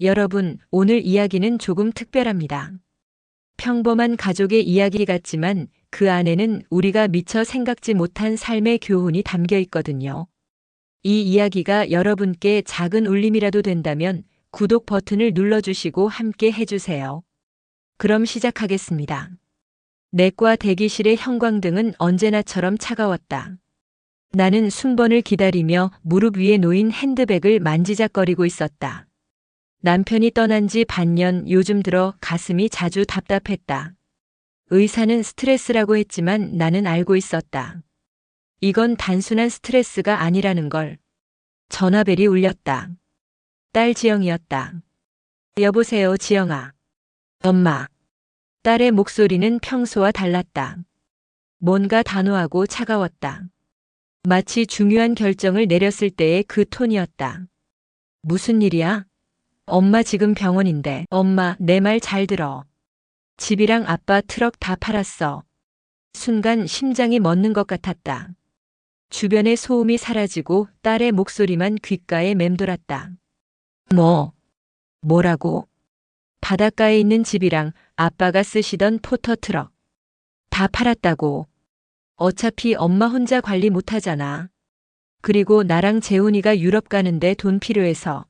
여러분, 오늘 이야기는 조금 특별합니다. 평범한 가족의 이야기 같지만 그 안에는 우리가 미처 생각지 못한 삶의 교훈이 담겨 있거든요. 이 이야기가 여러분께 작은 울림이라도 된다면 구독 버튼을 눌러주시고 함께 해주세요. 그럼 시작하겠습니다. 내과 대기실의 형광등은 언제나처럼 차가웠다. 나는 순번을 기다리며 무릎 위에 놓인 핸드백을 만지작거리고 있었다. 남편이 떠난 지 반년, 요즘 들어 가슴이 자주 답답했다. 의사는 스트레스라고 했지만 나는 알고 있었다. 이건 단순한 스트레스가 아니라는 걸. 전화벨이 울렸다. 딸 지영이었다. 여보세요, 지영아. 엄마. 딸의 목소리는 평소와 달랐다. 뭔가 단호하고 차가웠다. 마치 중요한 결정을 내렸을 때의 그 톤이었다. 무슨 일이야? 엄마 지금 병원인데. 엄마, 내 말 잘 들어. 집이랑 아빠 트럭 다 팔았어. 순간 심장이 멎는 것 같았다. 주변의 소음이 사라지고 딸의 목소리만 귓가에 맴돌았다. 뭐라고? 바닷가에 있는 집이랑 아빠가 쓰시던 포터 트럭. 다 팔았다고. 어차피 엄마 혼자 관리 못하잖아. 그리고 나랑 재훈이가 유럽 가는데 돈 필요해서.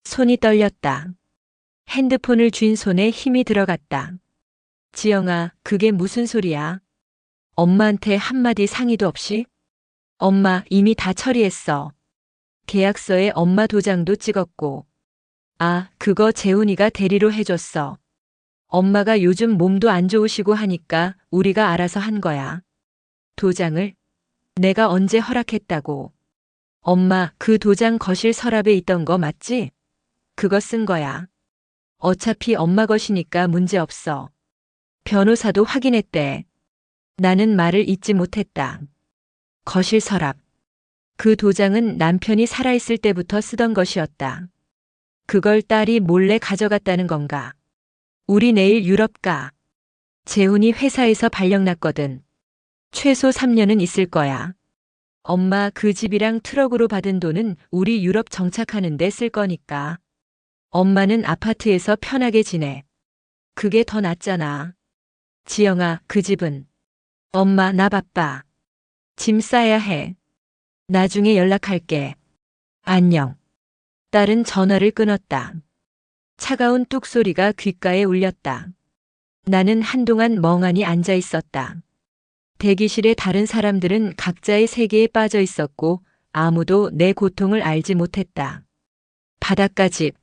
손이 떨렸다. 핸드폰을 쥔 손에 힘이 들어갔다. 지영아, 그게 무슨 소리야? 엄마한테 한마디 상의도 없이? 엄마, 이미 다 처리했어. 계약서에 엄마 도장도 찍었고. 아, 그거 재훈이가 대리로 해줬어. 엄마가 요즘 몸도 안 좋으시고 하니까 우리가 알아서 한 거야. 도장을? 내가 언제 허락했다고. 엄마, 그 도장 거실 서랍에 있던 거 맞지? 그거 쓴 거야. 어차피 엄마 것이니까 문제 없어. 변호사도 확인했대. 나는 말을 잇지 못했다. 거실 서랍. 그 도장은 남편이 살아있을 때부터 쓰던 것이었다. 그걸 딸이 몰래 가져갔다는 건가? 우리 내일 유럽 가. 재훈이 회사에서 발령났거든. 최소 3년은 있을 거야. 엄마, 그 집이랑 트럭으로 받은 돈은 우리 유럽 정착하는데 쓸 거니까. 엄마는 아파트에서 편하게 지내. 그게 더 낫잖아. 지영아, 그 집은. 엄마, 나 바빠. 짐 싸야 해. 나중에 연락할게. 안녕. 딸은 전화를 끊었다. 차가운 뚝소리가 귓가에 울렸다. 나는 한동안 멍하니 앉아 있었다. 대기실의 다른 사람들은 각자의 세계에 빠져 있었고 아무도 내 고통을 알지 못했다. 바닷가 집.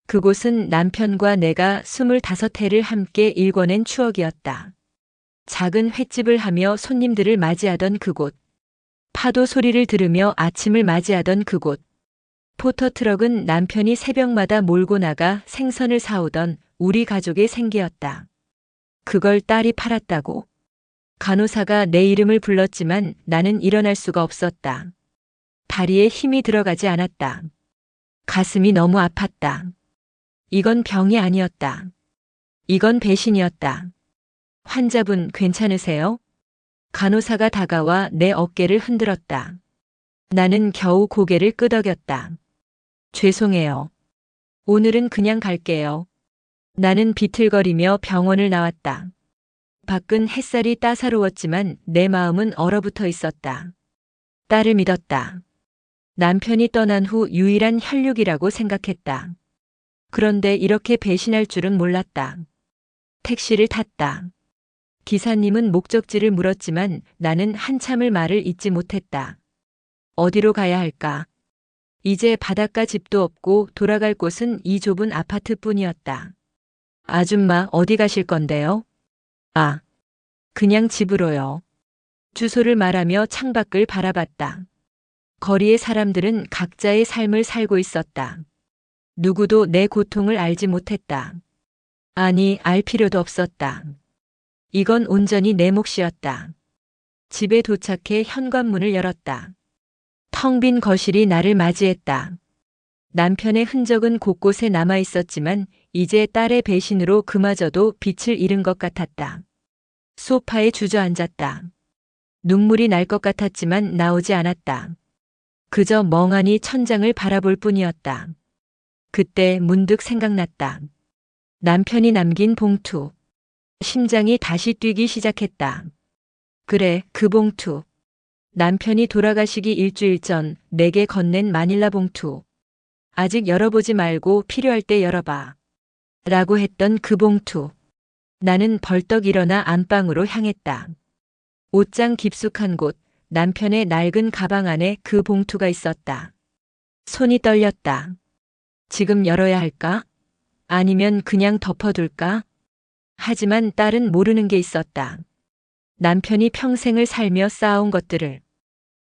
그곳은 남편과 내가 25해를 함께 일궈낸 추억이었다. 작은 횟집을 하며 손님들을 맞이하던 그곳. 파도 소리를 들으며 아침을 맞이하던 그곳. 포터트럭은 남편이 새벽마다 몰고 나가 생선을 사오던 우리 가족의 생계였다. 그걸 딸이 팔았다고. 간호사가 내 이름을 불렀지만 나는 일어날 수가 없었다. 다리에 힘이 들어가지 않았다. 가슴이 너무 아팠다. 이건 병이 아니었다. 이건 배신이었다. 환자분 괜찮으세요? 간호사가 다가와 내 어깨를 흔들었다. 나는 겨우 고개를 끄덕였다. 죄송해요. 오늘은 그냥 갈게요. 나는 비틀거리며 병원을 나왔다. 밖은 햇살이 따사로웠지만 내 마음은 얼어붙어 있었다. 딸을 믿었다. 남편이 떠난 후 유일한 혈육이라고 생각했다. 그런데 이렇게 배신할 줄은 몰랐다. 택시를 탔다. 기사님은 목적지를 물었지만 나는 한참을 말을 잇지 못했다. 어디로 가야 할까? 이제 바닷가 집도 없고 돌아갈 곳은 이 좁은 아파트뿐이었다. 아줌마, 어디 가실 건데요? 아, 그냥 집으로요. 주소를 말하며 창밖을 바라봤다. 거리의 사람들은 각자의 삶을 살고 있었다. 누구도 내 고통을 알지 못했다. 아니, 알 필요도 없었다. 이건 온전히 내 몫이었다. 집에 도착해 현관문을 열었다. 텅 빈 거실이 나를 맞이했다. 남편의 흔적은 곳곳에 남아 있었지만 이제 딸의 배신으로 그마저도 빛을 잃은 것 같았다. 소파에 주저앉았다. 눈물이 날 것 같았지만 나오지 않았다. 그저 멍하니 천장을 바라볼 뿐이었다. 그때 문득 생각났다. 남편이 남긴 봉투. 심장이 다시 뛰기 시작했다. 그래, 그 봉투. 남편이 돌아가시기 일주일 전 내게 건넨 마닐라 봉투. 아직 열어보지 말고 필요할 때 열어봐. 라고 했던 그 봉투. 나는 벌떡 일어나 안방으로 향했다. 옷장 깊숙한 곳, 남편의 낡은 가방 안에 그 봉투가 있었다. 손이 떨렸다. 지금 열어야 할까? 아니면 그냥 덮어둘까? 하지만 딸은 모르는 게 있었다. 남편이 평생을 살며 쌓아온 것들을,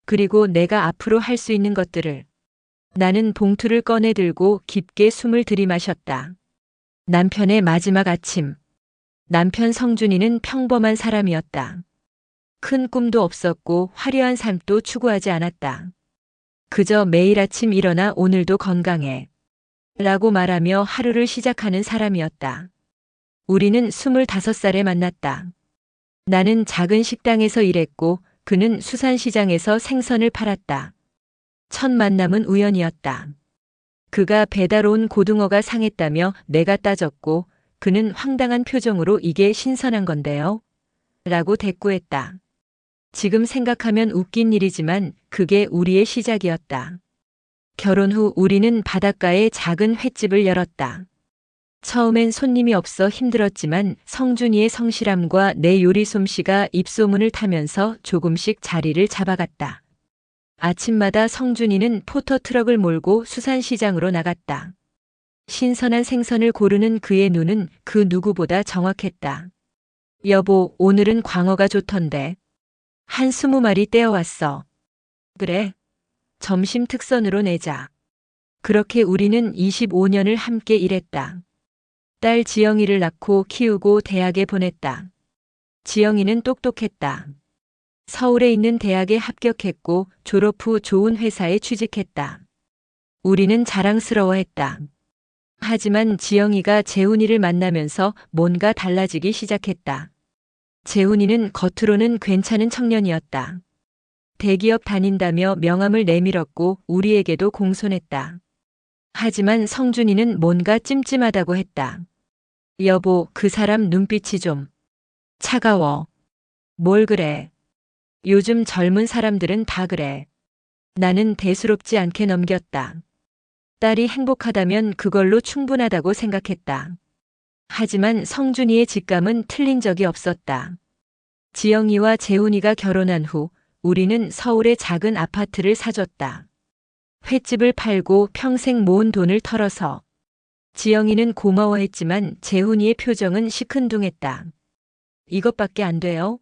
그리고 내가 앞으로 할 수 있는 것들을. 나는 봉투를 꺼내 들고 깊게 숨을 들이마셨다. 남편의 마지막 아침. 남편 성준이는 평범한 사람이었다. 큰 꿈도 없었고 화려한 삶도 추구하지 않았다. 그저 매일 아침 일어나 오늘도 건강해. 라고 말하며 하루를 시작하는 사람이었다. 우리는 25살에 만났다. 나는 작은 식당에서 일했고 그는 수산시장에서 생선을 팔았다. 첫 만남은 우연이었다. 그가 배달 온 고등어가 상했다며 내가 따졌고 그는 황당한 표정으로 이게 신선한 건데요. 라고 대꾸했다. 지금 생각하면 웃긴 일이지만 그게 우리의 시작이었다. 결혼 후 우리는 바닷가에 작은 횟집을 열었다. 처음엔 손님이 없어 힘들었지만 성준이의 성실함과 내 요리 솜씨가 입소문을 타면서 조금씩 자리를 잡아갔다. 아침마다 성준이는 포터트럭을 몰고 수산시장으로 나갔다. 신선한 생선을 고르는 그의 눈은 그 누구보다 정확했다. 여보, 오늘은 광어가 좋던데. 한 20마리 떼어왔어. 그래. 점심 특선으로 내자. 그렇게 우리는 25년을 함께 일했다. 딸 지영이를 낳고 키우고 대학에 보냈다. 지영이는 똑똑했다. 서울에 있는 대학에 합격했고 졸업 후 좋은 회사에 취직했다. 우리는 자랑스러워했다. 하지만 지영이가 재훈이를 만나면서 뭔가 달라지기 시작했다. 재훈이는 겉으로는 괜찮은 청년이었다. 대기업 다닌다며 명함을 내밀었고 우리에게도 공손했다. 하지만 성준이는 뭔가 찜찜하다고 했다. 여보, 그 사람 눈빛이 좀 차가워. 뭘 그래? 요즘 젊은 사람들은 다 그래. 나는 대수롭지 않게 넘겼다. 딸이 행복하다면 그걸로 충분하다고 생각했다. 하지만 성준이의 직감은 틀린 적이 없었다. 지영이와 재훈이가 결혼한 후 우리는 서울에 작은 아파트를 사줬다. 횟집을 팔고 평생 모은 돈을 털어서. 지영이는 고마워했지만 재훈이의 표정은 시큰둥했다. 이것밖에 안 돼요?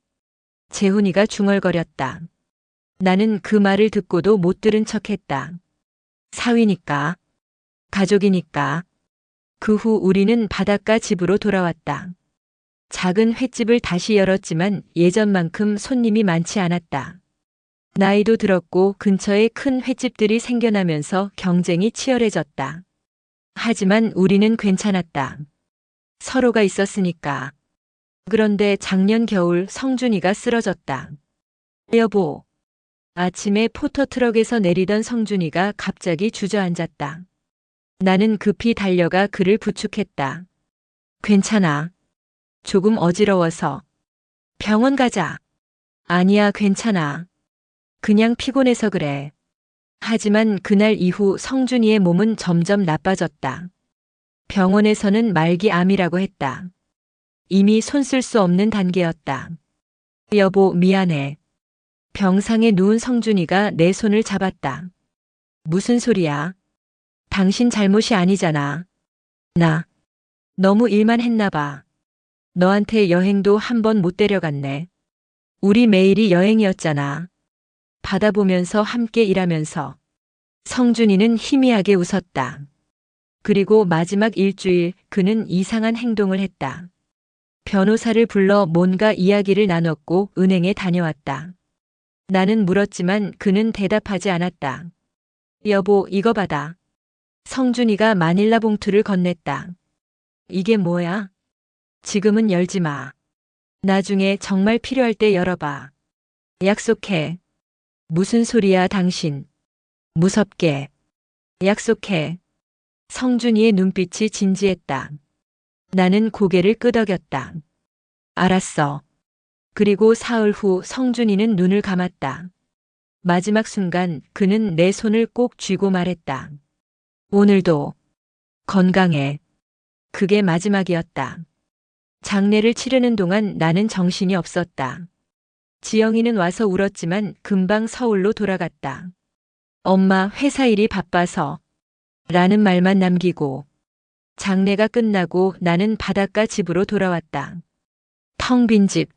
재훈이가 중얼거렸다. 나는 그 말을 듣고도 못 들은 척했다. 사위니까. 가족이니까. 그 후 우리는 바닷가 집으로 돌아왔다. 작은 횟집을 다시 열었지만 예전만큼 손님이 많지 않았다. 나이도 들었고 근처에 큰 횟집들이 생겨나면서 경쟁이 치열해졌다. 하지만 우리는 괜찮았다. 서로가 있었으니까. 그런데 작년 겨울 성준이가 쓰러졌다. 여보. 아침에 포터트럭에서 내리던 성준이가 갑자기 주저앉았다. 나는 급히 달려가 그를 부축했다. 괜찮아. 조금 어지러워서. 병원 가자. 아니야, 괜찮아. 그냥 피곤해서 그래. 하지만 그날 이후 성준이의 몸은 점점 나빠졌다. 병원에서는 말기암이라고 했다. 이미 손 쓸 수 없는 단계였다. 여보, 미안해. 병상에 누운 성준이가 내 손을 잡았다. 무슨 소리야? 당신 잘못이 아니잖아. 나 너무 일만 했나 봐. 너한테 여행도 한 번 못 데려갔네. 우리 매일이 여행이었잖아. 바다 보면서 함께 일하면서. 성준이는 희미하게 웃었다. 그리고 마지막 일주일 그는 이상한 행동을 했다. 변호사를 불러 뭔가 이야기를 나눴고 은행에 다녀왔다. 나는 물었지만 그는 대답하지 않았다. 여보, 이거 받아. 성준이가 마닐라 봉투를 건넸다. 이게 뭐야? 지금은 열지 마. 나중에 정말 필요할 때 열어봐. 약속해. 무슨 소리야, 당신. 무섭게. 약속해. 성준이의 눈빛이 진지했다. 나는 고개를 끄덕였다. 알았어. 그리고 사흘 후 성준이는 눈을 감았다. 마지막 순간 그는 내 손을 꼭 쥐고 말했다. 오늘도 건강해. 그게 마지막이었다. 장례를 치르는 동안 나는 정신이 없었다. 지영이는 와서 울었지만 금방 서울로 돌아갔다. 엄마 회사 일이 바빠서 라는 말만 남기고 장례가 끝나고 나는 바닷가 집으로 돌아왔다. 텅 빈 집.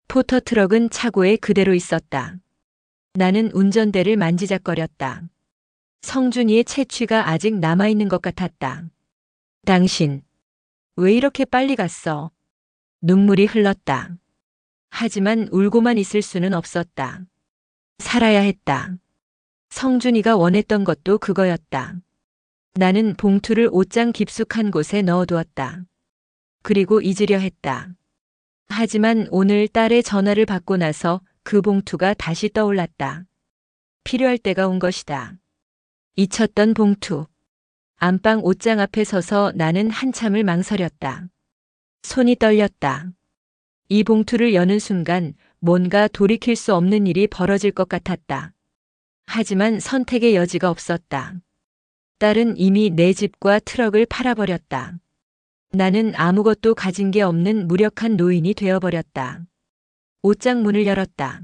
포터트럭은 차고에 그대로 있었다. 나는 운전대를 만지작거렸다. 성준이의 채취가 아직 남아있는 것 같았다. 당신, 왜 이렇게 빨리 갔어? 눈물이 흘렀다. 하지만 울고만 있을 수는 없었다. 살아야 했다. 성준이가 원했던 것도 그거였다. 나는 봉투를 옷장 깊숙한 곳에 넣어두었다. 그리고 잊으려 했다. 하지만 오늘 딸의 전화를 받고 나서 그 봉투가 다시 떠올랐다. 필요할 때가 온 것이다. 잊혔던 봉투. 안방 옷장 앞에 서서 나는 한참을 망설였다. 손이 떨렸다. 이 봉투를 여는 순간 뭔가 돌이킬 수 없는 일이 벌어질 것 같았다. 하지만 선택의 여지가 없었다. 딸은 이미 내 집과 트럭을 팔아버렸다. 나는 아무것도 가진 게 없는 무력한 노인이 되어버렸다. 옷장 문을 열었다.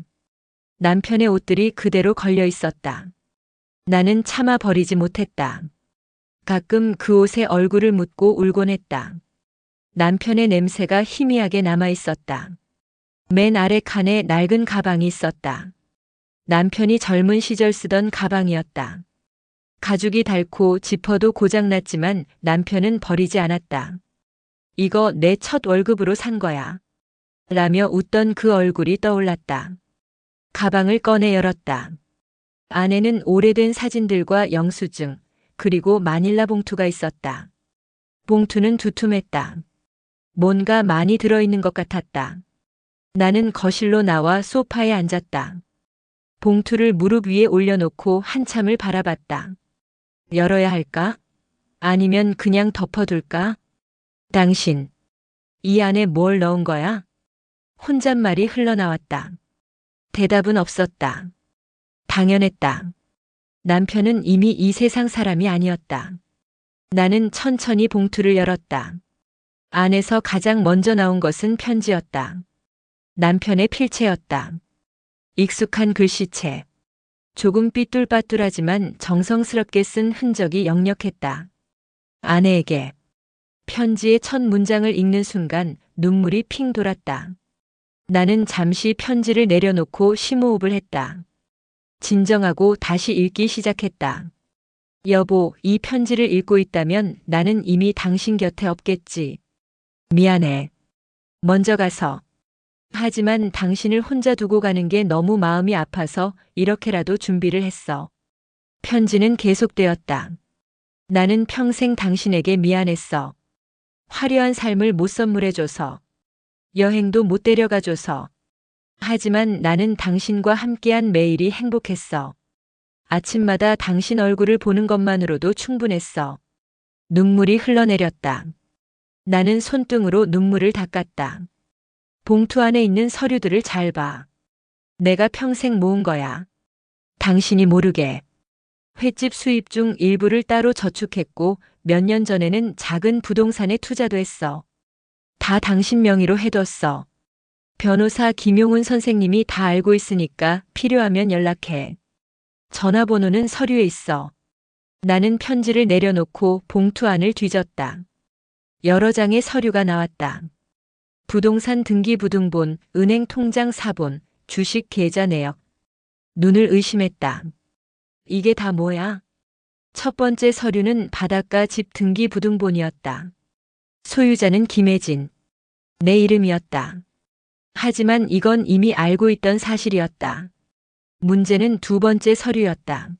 남편의 옷들이 그대로 걸려 있었다. 나는 참아 버리지 못했다. 가끔 그 옷에 얼굴을 묻고 울곤 했다. 남편의 냄새가 희미하게 남아 있었다. 맨 아래 칸에 낡은 가방이 있었다. 남편이 젊은 시절 쓰던 가방이었다. 가죽이 닳고 지퍼도 고장났지만 남편은 버리지 않았다. 이거 내 첫 월급으로 산 거야. 라며 웃던 그 얼굴이 떠올랐다. 가방을 꺼내 열었다. 안에는 오래된 사진들과 영수증, 그리고 마닐라 봉투가 있었다. 봉투는 두툼했다. 뭔가 많이 들어있는 것 같았다. 나는 거실로 나와 소파에 앉았다. 봉투를 무릎 위에 올려놓고 한참을 바라봤다. 열어야 할까? 아니면 그냥 덮어둘까? 당신, 이 안에 뭘 넣은 거야? 혼잣말이 흘러나왔다. 대답은 없었다. 당연했다. 남편은 이미 이 세상 사람이 아니었다. 나는 천천히 봉투를 열었다. 안에서 가장 먼저 나온 것은 편지였다. 남편의 필체였다. 익숙한 글씨체. 조금 삐뚤빠뚤하지만 정성스럽게 쓴 흔적이 역력했다. 아내에게. 편지의 첫 문장을 읽는 순간 눈물이 핑 돌았다. 나는 잠시 편지를 내려놓고 심호흡을 했다. 진정하고 다시 읽기 시작했다. 여보, 이 편지를 읽고 있다면 나는 이미 당신 곁에 없겠지. 미안해. 먼저 가서. 하지만 당신을 혼자 두고 가는 게 너무 마음이 아파서 이렇게라도 준비를 했어. 편지는 계속되었다. 나는 평생 당신에게 미안했어. 화려한 삶을 못 선물해줘서. 여행도 못 데려가줘서. 하지만 나는 당신과 함께한 매일이 행복했어. 아침마다 당신 얼굴을 보는 것만으로도 충분했어. 눈물이 흘러내렸다. 나는 손등으로 눈물을 닦았다. 봉투 안에 있는 서류들을 잘 봐. 내가 평생 모은 거야. 당신이 모르게. 횟집 수입 중 일부를 따로 저축했고 몇 년 전에는 작은 부동산에 투자도 했어. 다 당신 명의로 해뒀어. 변호사 김용훈 선생님이 다 알고 있으니까 필요하면 연락해. 전화번호는 서류에 있어. 나는 편지를 내려놓고 봉투 안을 뒤졌다. 여러 장의 서류가 나왔다. 부동산 등기부등본, 은행 통장 사본, 주식 계좌 내역. 눈을 의심했다. 이게 다 뭐야? 첫 번째 서류는 바닷가 집 등기부등본이었다. 소유자는 김혜진. 내 이름이었다. 하지만 이건 이미 알고 있던 사실이었다. 문제는 두 번째 서류였다.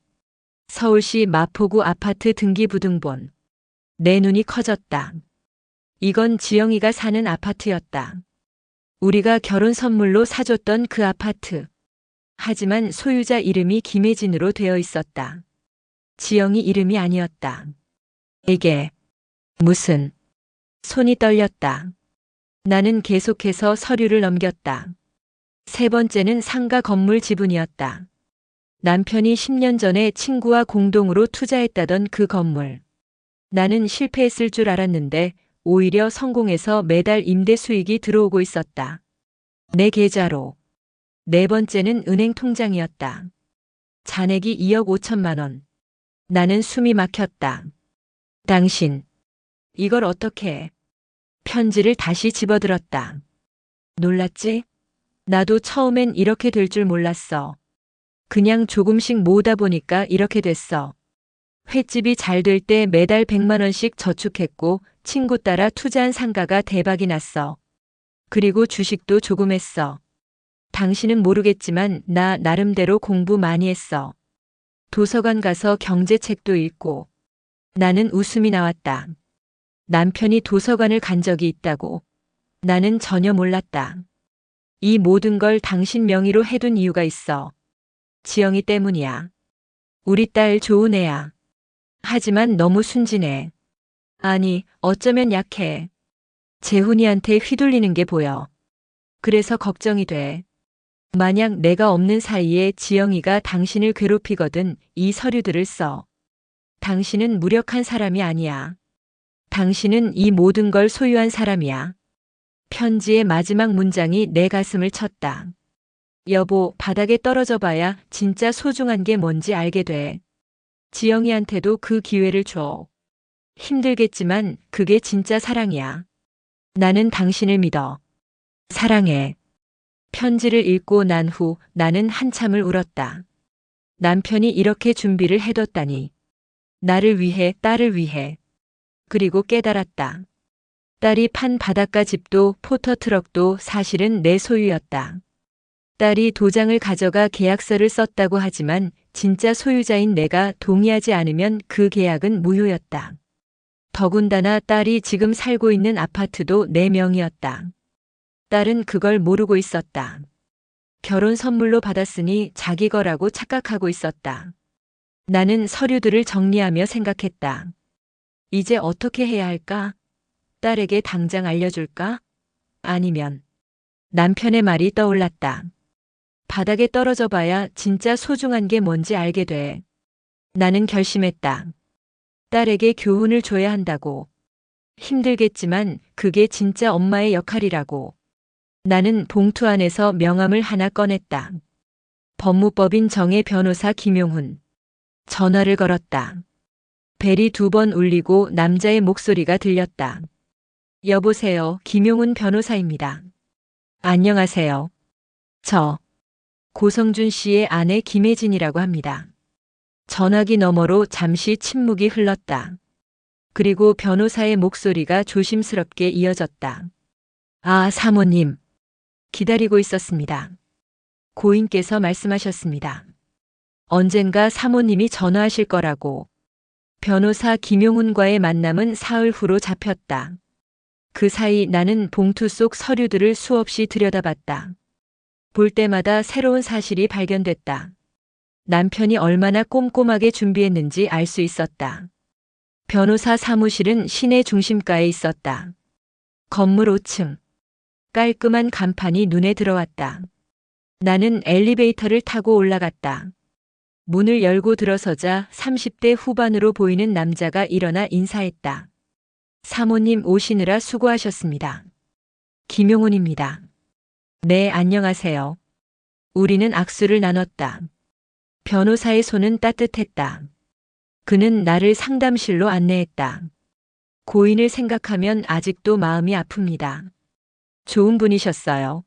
서울시 마포구 아파트 등기부등본. 내 눈이 커졌다. 이건 지영이가 사는 아파트였다. 우리가 결혼 선물로 사줬던 그 아파트. 하지만 소유자 이름이 김혜진으로 되어 있었다. 지영이 이름이 아니었다. 이게 무슨. 손이 떨렸다. 나는 계속해서 서류를 넘겼다. 세 번째는 상가 건물 지분이었다. 남편이 10년 전에 친구와 공동으로 투자했다던 그 건물. 나는 실패했을 줄 알았는데 오히려 성공해서 매달 임대 수익이 들어오고 있었다. 내 계좌로. 네 번째는 은행 통장이었다. 잔액이 2억 5천만 원. 나는 숨이 막혔다. 당신, 이걸 어떻게 해? 편지를 다시 집어들었다. 놀랐지? 나도 처음엔 이렇게 될 줄 몰랐어. 그냥 조금씩 모으다 보니까 이렇게 됐어. 횟집이 잘 될 때 매달 100만 원씩 저축했고 친구 따라 투자한 상가가 대박이 났어. 그리고 주식도 조금 했어. 당신은 모르겠지만 나 나름대로 공부 많이 했어. 도서관 가서 경제책도 읽고. 나는 웃음이 나왔다. 남편이 도서관을 간 적이 있다고. 나는 전혀 몰랐다. 이 모든 걸 당신 명의로 해둔 이유가 있어. 지영이 때문이야. 우리 딸 좋은 애야. 하지만 너무 순진해. 아니, 어쩌면 약해. 재훈이한테 휘둘리는 게 보여. 그래서 걱정이 돼. 만약 내가 없는 사이에 지영이가 당신을 괴롭히거든 이 서류들을 써. 당신은 무력한 사람이 아니야. 당신은 이 모든 걸 소유한 사람이야. 편지의 마지막 문장이 내 가슴을 쳤다. 여보, 바닥에 떨어져 봐야 진짜 소중한 게 뭔지 알게 돼. 지영이한테도 그 기회를 줘. 힘들겠지만 그게 진짜 사랑이야. 나는 당신을 믿어. 사랑해. 편지를 읽고 난 후 나는 한참을 울었다. 남편이 이렇게 준비를 해뒀다니. 나를 위해, 딸을 위해. 그리고 깨달았다. 딸이 판 바닷가 집도 포터트럭도 사실은 내 소유였다. 딸이 도장을 가져가 계약서를 썼다고 하지만 진짜 소유자인 내가 동의하지 않으면 그 계약은 무효였다. 더군다나 딸이 지금 살고 있는 아파트도 내 명이었다. 딸은 그걸 모르고 있었다. 결혼 선물로 받았으니 자기 거라고 착각하고 있었다. 나는 서류들을 정리하며 생각했다. 이제 어떻게 해야 할까? 딸에게 당장 알려줄까? 아니면 남편의 말이 떠올랐다. 바닥에 떨어져 봐야 진짜 소중한 게 뭔지 알게 돼. 나는 결심했다. 딸에게 교훈을 줘야 한다고. 힘들겠지만 그게 진짜 엄마의 역할이라고. 나는 봉투 안에서 명함을 하나 꺼냈다. 법무법인 정의 변호사 김용훈. 전화를 걸었다. 벨이 2번 울리고 남자의 목소리가 들렸다. 여보세요, 김용훈 변호사입니다. 안녕하세요. 저 고성준 씨의 아내 김혜진이라고 합니다. 전화기 너머로 잠시 침묵이 흘렀다. 그리고 변호사의 목소리가 조심스럽게 이어졌다. 아, 사모님. 기다리고 있었습니다. 고인께서 말씀하셨습니다. 언젠가 사모님이 전화하실 거라고. 변호사 김용훈과의 만남은 사흘 후로 잡혔다. 그 사이 나는 봉투 속 서류들을 수없이 들여다봤다. 볼 때마다 새로운 사실이 발견됐다. 남편이 얼마나 꼼꼼하게 준비했는지 알 수 있었다. 변호사 사무실은 시내 중심가에 있었다. 건물 5층. 깔끔한 간판이 눈에 들어왔다. 나는 엘리베이터를 타고 올라갔다. 문을 열고 들어서자 30대 후반으로 보이는 남자가 일어나 인사했다. 사모님 오시느라 수고하셨습니다. 김용훈입니다. 네, 안녕하세요. 우리는 악수를 나눴다. 변호사의 손은 따뜻했다. 그는 나를 상담실로 안내했다. 고인을 생각하면 아직도 마음이 아픕니다. 좋은 분이셨어요.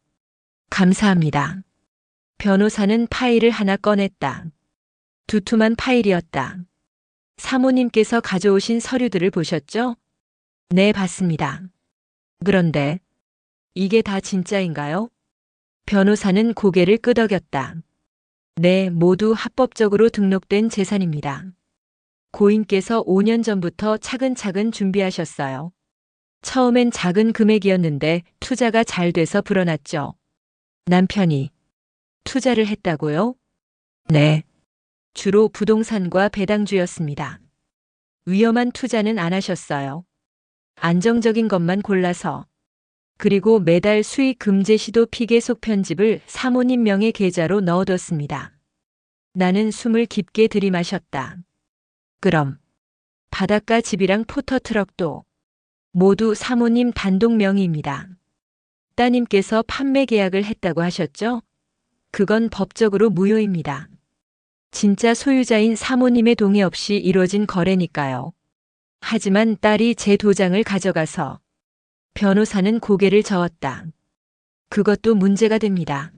감사합니다. 변호사는 파일을 하나 꺼냈다. 두툼한 파일이었다. 사모님께서 가져오신 서류들을 보셨죠? 네, 봤습니다. 그런데 이게 다 진짜인가요? 변호사는 고개를 끄덕였다. 네, 모두 합법적으로 등록된 재산입니다. 고인께서 5년 전부터 차근차근 준비하셨어요. 처음엔 작은 금액이었는데 투자가 잘 돼서 불어났죠. 남편이 투자를 했다고요? 네. 주로 부동산과 배당주였습니다. 위험한 투자는 안 하셨어요. 안정적인 것만 골라서. 그리고 매달 수익 금제 시도 피계속 편집을 사모님 명의 계좌로 넣어뒀습니다. 나는 숨을 깊게 들이마셨다. 그럼 바닷가 집이랑 포터트럭도 모두 사모님 단독 명의입니다. 따님께서 판매 계약을 했다고 하셨죠? 그건 법적으로 무효입니다. 진짜 소유자인 사모님의 동의 없이 이루어진 거래니까요. 하지만 딸이 제 도장을 가져가서 변호사는 고개를 저었다. 그것도 문제가 됩니다.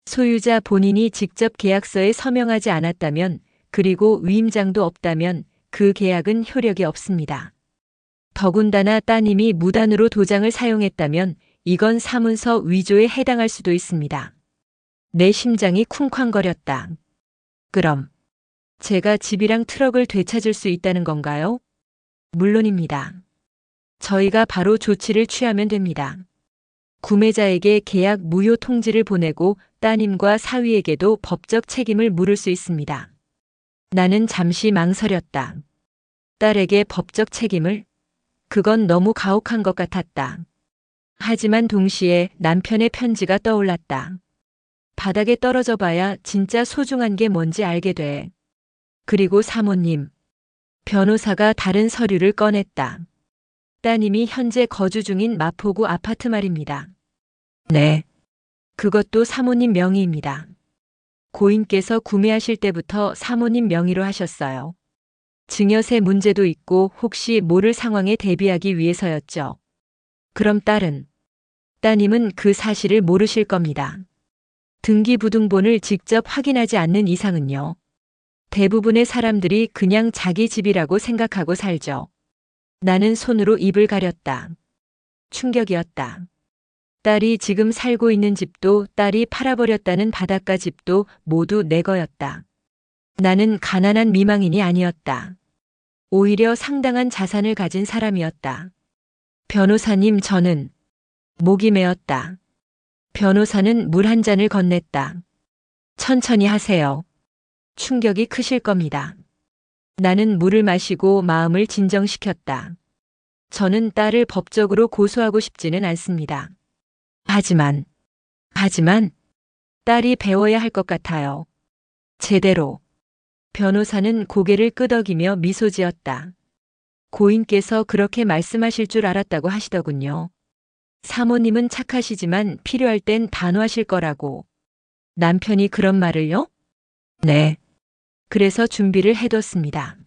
소유자 본인이 직접 계약서에 서명하지 않았다면, 그리고 위임장도 없다면 그 계약은 효력이 없습니다. 더군다나 따님이 무단으로 도장을 사용했다면 이건 사문서 위조에 해당할 수도 있습니다. 내 심장이 쿵쾅거렸다. 그럼 제가 집이랑 트럭을 되찾을 수 있다는 건가요? 물론입니다. 저희가 바로 조치를 취하면 됩니다. 구매자에게 계약 무효 통지를 보내고 따님과 사위에게도 법적 책임을 물을 수 있습니다. 나는 잠시 망설였다. 딸에게 법적 책임을? 그건 너무 가혹한 것 같았다. 하지만 동시에 남편의 편지가 떠올랐다. 바닥에 떨어져 봐야 진짜 소중한 게 뭔지 알게 돼. 그리고 사모님, 변호사가 다른 서류를 꺼냈다. 따님이 현재 거주 중인 마포구 아파트 말입니다. 네. 그것도 사모님 명의입니다. 고인께서 구매하실 때부터 사모님 명의로 하셨어요. 증여세 문제도 있고 혹시 모를 상황에 대비하기 위해서였죠. 그럼 딸은? 따님은 그 사실을 모르실 겁니다. 등기부등본을 직접 확인하지 않는 이상은요. 대부분의 사람들이 그냥 자기 집이라고 생각하고 살죠. 나는 손으로 입을 가렸다. 충격이었다. 딸이 지금 살고 있는 집도 딸이 팔아버렸다는 바닷가 집도 모두 내 거였다. 나는 가난한 미망인이 아니었다. 오히려 상당한 자산을 가진 사람이었다. 변호사님, 저는 목이 메었다. 변호사는 물 한 잔을 건넸다. 천천히 하세요. 충격이 크실 겁니다. 나는 물을 마시고 마음을 진정시켰다. 저는 딸을 법적으로 고소하고 싶지는 않습니다. 하지만 딸이 배워야 할 것 같아요. 제대로. 변호사는 고개를 끄덕이며 미소 지었다. 고인께서 그렇게 말씀하실 줄 알았다고 하시더군요. 사모님은 착하시지만 필요할 땐 단호하실 거라고. 남편이 그런 말을요? 네. 그래서 준비를 해뒀습니다.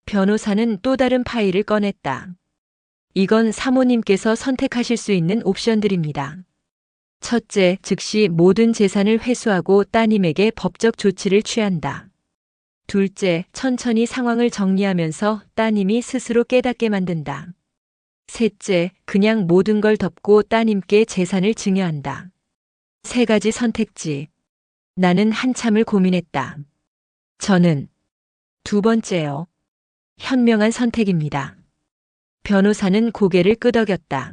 변호사는 또 다른 파일을 꺼냈다. 이건 사모님께서 선택하실 수 있는 옵션들입니다. 첫째, 즉시 모든 재산을 회수하고 따님에게 법적 조치를 취한다. 둘째, 천천히 상황을 정리하면서 따님이 스스로 깨닫게 만든다. 셋째, 그냥 모든 걸 덮고 따님께 재산을 증여한다. 세 가지 선택지. 나는 한참을 고민했다. 저는 두 번째요. 현명한 선택입니다. 변호사는 고개를 끄덕였다.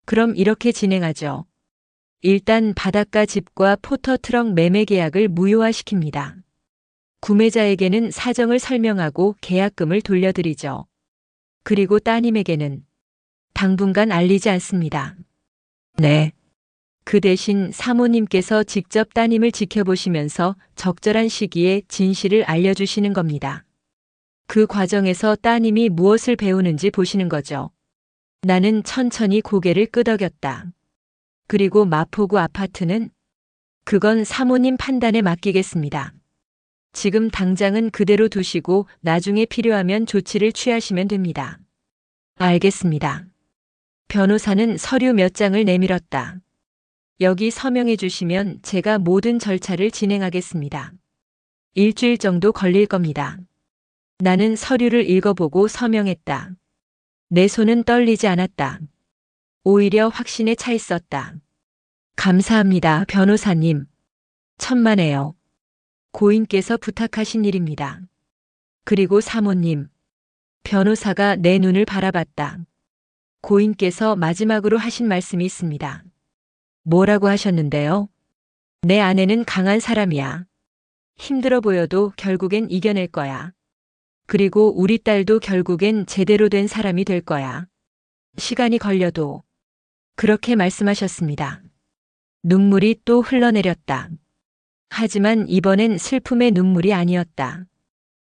그럼 이렇게 진행하죠. 일단 바닷가 집과 포터트럭 매매 계약을 무효화시킵니다. 구매자에게는 사정을 설명하고 계약금을 돌려드리죠. 그리고 따님에게는 당분간 알리지 않습니다. 네. 그 대신 사모님께서 직접 따님을 지켜보시면서 적절한 시기에 진실을 알려주시는 겁니다. 그 과정에서 따님이 무엇을 배우는지 보시는 거죠. 나는 천천히 고개를 끄덕였다. 그리고 마포구 아파트는? 그건 사모님 판단에 맡기겠습니다. 지금 당장은 그대로 두시고 나중에 필요하면 조치를 취하시면 됩니다. 알겠습니다. 변호사는 서류 몇 장을 내밀었다. 여기 서명해 주시면 제가 모든 절차를 진행하겠습니다. 일주일 정도 걸릴 겁니다. 나는 서류를 읽어보고 서명했다. 내 손은 떨리지 않았다. 오히려 확신에 차 있었다. 감사합니다, 변호사님. 천만에요. 고인께서 부탁하신 일입니다. 그리고 사모님. 변호사가 내 눈을 바라봤다. 고인께서 마지막으로 하신 말씀이 있습니다. 뭐라고 하셨는데요? 내 아내는 강한 사람이야. 힘들어 보여도 결국엔 이겨낼 거야. 그리고 우리 딸도 결국엔 제대로 된 사람이 될 거야. 시간이 걸려도. 그렇게 말씀하셨습니다. 눈물이 또 흘러내렸다. 하지만 이번엔 슬픔의 눈물이 아니었다.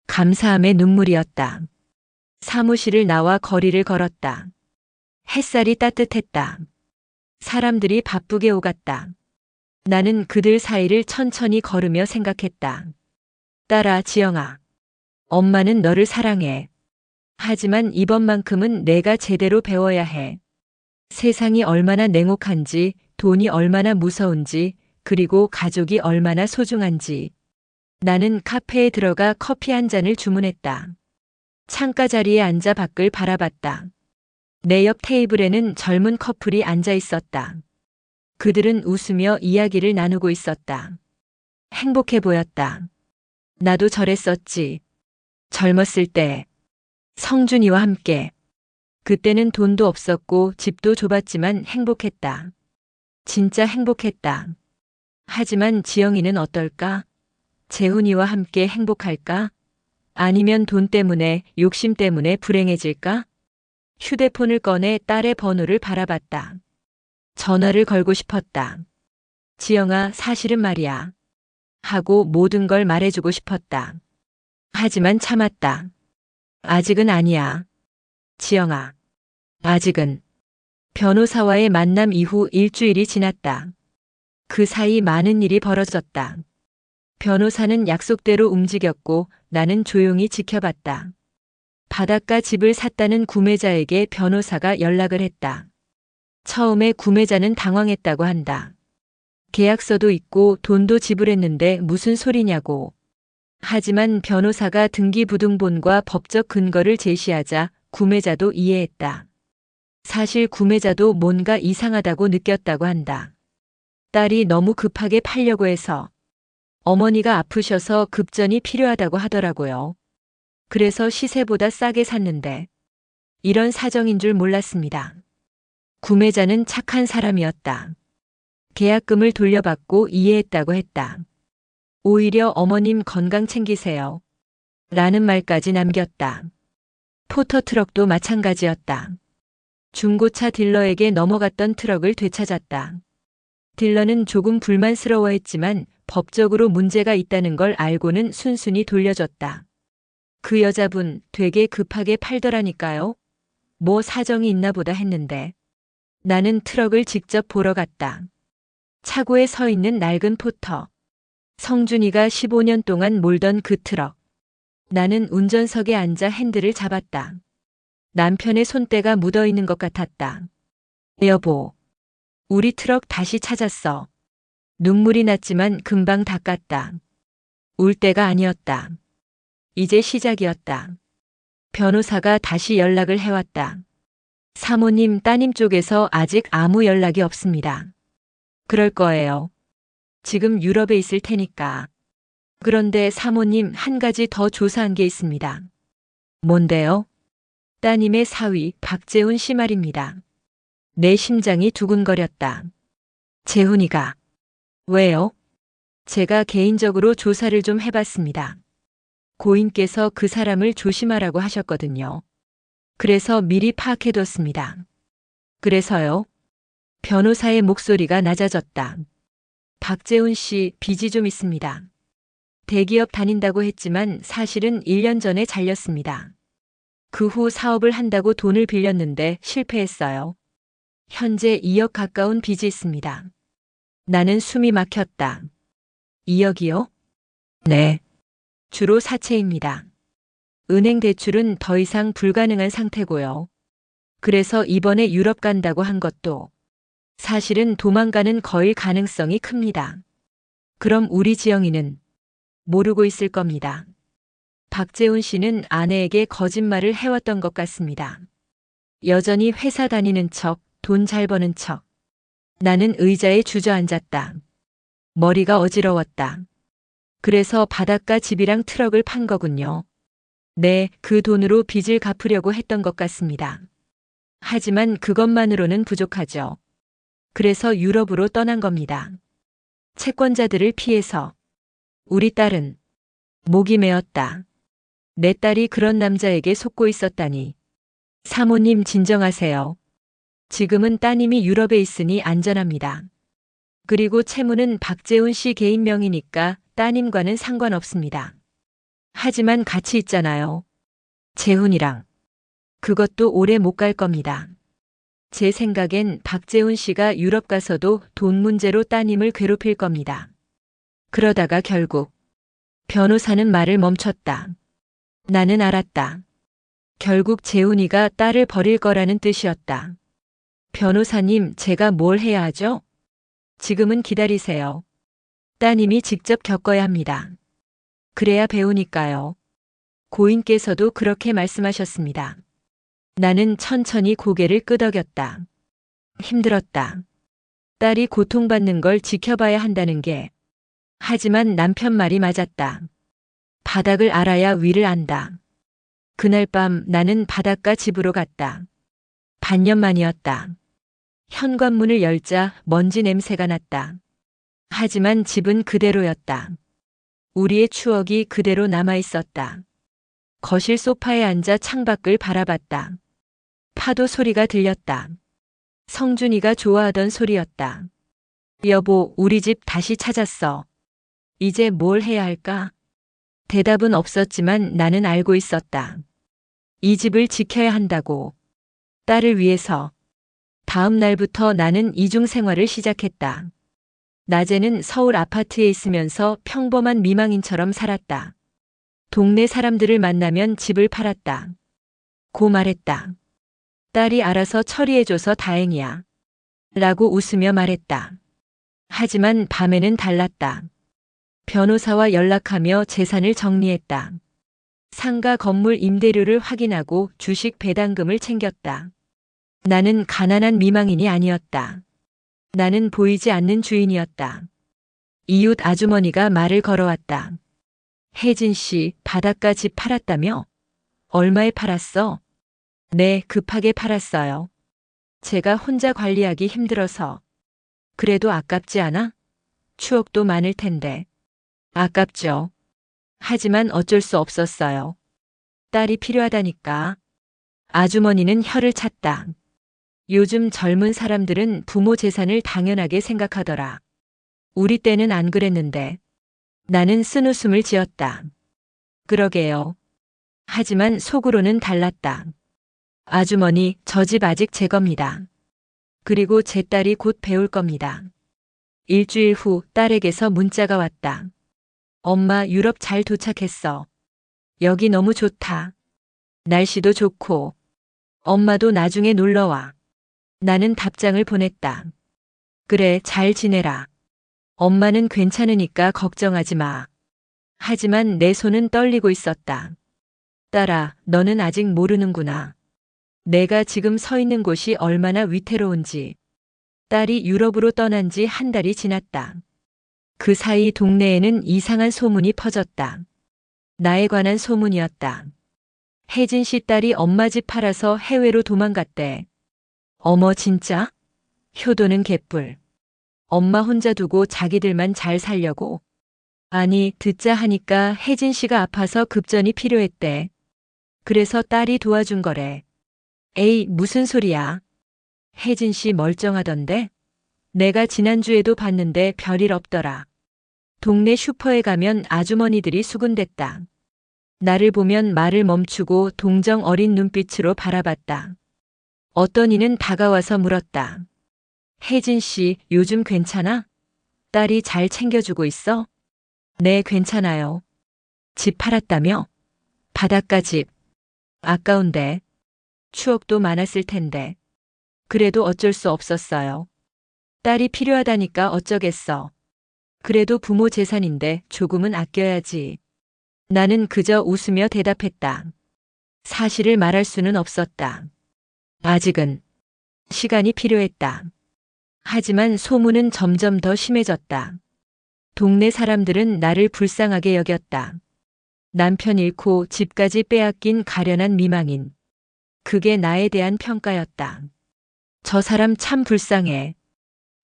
감사함의 눈물이었다. 사무실을 나와 거리를 걸었다. 햇살이 따뜻했다. 사람들이 바쁘게 오갔다. 나는 그들 사이를 천천히 걸으며 생각했다. 딸아, 지영아. 엄마는 너를 사랑해. 하지만 이번만큼은 내가 제대로 배워야 해. 세상이 얼마나 냉혹한지, 돈이 얼마나 무서운지, 그리고 가족이 얼마나 소중한지. 나는 카페에 들어가 커피 한 잔을 주문했다. 창가 자리에 앉아 밖을 바라봤다. 내 옆 테이블에는 젊은 커플이 앉아 있었다. 그들은 웃으며 이야기를 나누고 있었다. 행복해 보였다. 나도 저랬었지. 젊었을 때. 성준이와 함께. 그때는 돈도 없었고 집도 좁았지만 행복했다. 진짜 행복했다. 하지만 지영이는 어떨까? 재훈이와 함께 행복할까? 아니면 돈 때문에, 욕심 때문에 불행해질까? 휴대폰을 꺼내 딸의 번호를 바라봤다. 전화를 걸고 싶었다. 지영아, 사실은 말이야. 하고 모든 걸 말해주고 싶었다. 하지만 참았다. 아직은 아니야. 지영아. 아직은. 변호사와의 만남 이후 일주일이 지났다. 그 사이 많은 일이 벌어졌다. 변호사는 약속대로 움직였고 나는 조용히 지켜봤다. 바닷가 집을 샀다는 구매자에게 변호사가 연락을 했다. 처음에 구매자는 당황했다고 한다. 계약서도 있고 돈도 지불했는데 무슨 소리냐고. 하지만 변호사가 등기부등본과 법적 근거를 제시하자 구매자도 이해했다. 사실 구매자도 뭔가 이상하다고 느꼈다고 한다. 딸이 너무 급하게 팔려고 해서 어머니가 아프셔서 급전이 필요하다고 하더라고요. 그래서 시세보다 싸게 샀는데 이런 사정인 줄 몰랐습니다. 구매자는 착한 사람이었다. 계약금을 돌려받고 이해했다고 했다. 오히려 어머님 건강 챙기세요. 라는 말까지 남겼다. 포터트럭도 마찬가지였다. 중고차 딜러에게 넘어갔던 트럭을 되찾았다. 딜러는 조금 불만스러워했지만 법적으로 문제가 있다는 걸 알고는 순순히 돌려줬다. 그 여자분 되게 급하게 팔더라니까요. 뭐 사정이 있나 보다 했는데 나는 트럭을 직접 보러 갔다. 차고에 서 있는 낡은 포터. 성준이가 15년 동안 몰던 그 트럭. 나는 운전석에 앉아 핸들을 잡았다. 남편의 손때가 묻어 있는 것 같았다. 여보, 우리 트럭 다시 찾았어. 눈물이 났지만 금방 닦았다. 울 때가 아니었다. 이제 시작이었다. 변호사가 다시 연락을 해왔다. 사모님, 따님 쪽에서 아직 아무 연락이 없습니다. 그럴 거예요. 지금 유럽에 있을 테니까. 그런데 사모님, 한 가지 더 조사한 게 있습니다. 뭔데요? 따님의 사위 박재훈 씨 말입니다. 내 심장이 두근거렸다. 재훈이가. 왜요? 제가 개인적으로 조사를 좀 해봤습니다. 고인께서 그 사람을 조심하라고 하셨거든요. 그래서 미리 파악해뒀습니다. 그래서요? 변호사의 목소리가 낮아졌다. 박재훈 씨 빚이 좀 있습니다. 대기업 다닌다고 했지만 사실은 1년 전에 잘렸습니다. 그 후 사업을 한다고 돈을 빌렸는데 실패했어요. 현재 2억 가까운 빚이 있습니다. 나는 숨이 막혔다. 2억이요? 네. 주로 사채입니다. 은행 대출은 더 이상 불가능한 상태고요. 그래서 이번에 유럽 간다고 한 것도 사실은 도망가는 거일 가능성이 큽니다. 그럼 우리 지영이는 모르고 있을 겁니다. 박재훈 씨는 아내에게 거짓말을 해왔던 것 같습니다. 여전히 회사 다니는 척, 돈 잘 버는 척. 나는 의자에 주저앉았다. 머리가 어지러웠다. 그래서 바닷가 집이랑 트럭을 판 거군요. 네, 그 돈으로 빚을 갚으려고 했던 것 같습니다. 하지만 그것만으로는 부족하죠. 그래서 유럽으로 떠난 겁니다. 채권자들을 피해서. 우리 딸은 목이 메었다. 내 딸이 그런 남자에게 속고 있었다니. 사모님 진정하세요. 지금은 따님이 유럽에 있으니 안전합니다. 그리고 채무는 박재훈 씨 개인 명의니까 따님과는 상관없습니다. 하지만 같이 있잖아요. 재훈이랑. 그것도 오래 못 갈 겁니다. 제 생각엔 박재훈 씨가 유럽 가서도 돈 문제로 따님을 괴롭힐 겁니다. 그러다가 결국 변호사는 말을 멈췄다. 나는 알았다. 결국 재훈이가 딸을 버릴 거라는 뜻이었다. 변호사님, 제가 뭘 해야 하죠? 지금은 기다리세요. 따님이 직접 겪어야 합니다. 그래야 배우니까요. 고인께서도 그렇게 말씀하셨습니다. 나는 천천히 고개를 끄덕였다. 힘들었다. 딸이 고통받는 걸 지켜봐야 한다는 게. 하지만 남편 말이 맞았다. 바닥을 알아야 위를 안다. 그날 밤 나는 바닷가 집으로 갔다. 반년 만이었다. 현관문을 열자 먼지 냄새가 났다. 하지만 집은 그대로였다. 우리의 추억이 그대로 남아 있었다. 거실 소파에 앉아 창밖을 바라봤다. 파도 소리가 들렸다. 성준이가 좋아하던 소리였다. 여보, 우리 집 다시 찾았어. 이제 뭘 해야 할까? 대답은 없었지만 나는 알고 있었다. 이 집을 지켜야 한다고. 딸을 위해서. 다음 날부터 나는 이중 생활을 시작했다. 낮에는 서울 아파트에 있으면서 평범한 미망인처럼 살았다. 동네 사람들을 만나면 집을 팔았다. 고 말했다. 딸이 알아서 처리해줘서 다행이야. 라고 웃으며 말했다. 하지만 밤에는 달랐다. 변호사와 연락하며 재산을 정리했다. 상가 건물 임대료를 확인하고 주식 배당금을 챙겼다. 나는 가난한 미망인이 아니었다. 나는 보이지 않는 주인이었다. 이웃 아주머니가 말을 걸어왔다. 혜진 씨, 바닷가 집 팔았다며? 얼마에 팔았어? 네, 급하게 팔았어요. 제가 혼자 관리하기 힘들어서. 그래도 아깝지 않아? 추억도 많을 텐데. 아깝죠. 하지만 어쩔 수 없었어요. 딸이 필요하다니까. 아주머니는 혀를 찼다. 요즘 젊은 사람들은 부모 재산을 당연하게 생각하더라. 우리 때는 안 그랬는데. 나는 쓴웃음을 지었다. 그러게요. 하지만 속으로는 달랐다. 아주머니, 저 집 아직 제 겁니다. 그리고 제 딸이 곧 배울 겁니다. 일주일 후 딸에게서 문자가 왔다. 엄마, 유럽 잘 도착했어. 여기 너무 좋다. 날씨도 좋고. 엄마도 나중에 놀러와. 나는 답장을 보냈다. 그래, 잘 지내라. 엄마는 괜찮으니까 걱정하지 마. 하지만 내 손은 떨리고 있었다. 딸아, 너는 아직 모르는구나. 내가 지금 서 있는 곳이 얼마나 위태로운지. 딸이 유럽으로 떠난 지 한 달이 지났다. 그 사이 동네에는 이상한 소문이 퍼졌다. 나에 관한 소문이었다. 혜진 씨 딸이 엄마 집 팔아서 해외로 도망갔대. 어머, 진짜? 효도는 개뿔. 엄마 혼자 두고 자기들만 잘 살려고. 아니, 듣자 하니까 혜진 씨가 아파서 급전이 필요했대. 그래서 딸이 도와준 거래. 에이, 무슨 소리야. 혜진 씨 멀쩡하던데? 내가 지난주에도 봤는데 별일 없더라. 동네 슈퍼에 가면 아주머니들이 수군댔다. 나를 보면 말을 멈추고 동정 어린 눈빛으로 바라봤다. 어떤 이는 다가와서 물었다. 혜진 씨, 요즘 괜찮아? 딸이 잘 챙겨주고 있어? 네, 괜찮아요. 집 팔았다며? 바닷가 집. 아까운데. 추억도 많았을 텐데. 그래도 어쩔 수 없었어요. 딸이 필요하다니까 어쩌겠어. 그래도 부모 재산인데 조금은 아껴야지. 나는 그저 웃으며 대답했다. 사실을 말할 수는 없었다. 아직은. 시간이 필요했다. 하지만 소문은 점점 더 심해졌다. 동네 사람들은 나를 불쌍하게 여겼다. 남편 잃고 집까지 빼앗긴 가련한 미망인. 그게 나에 대한 평가였다. 저 사람 참 불쌍해.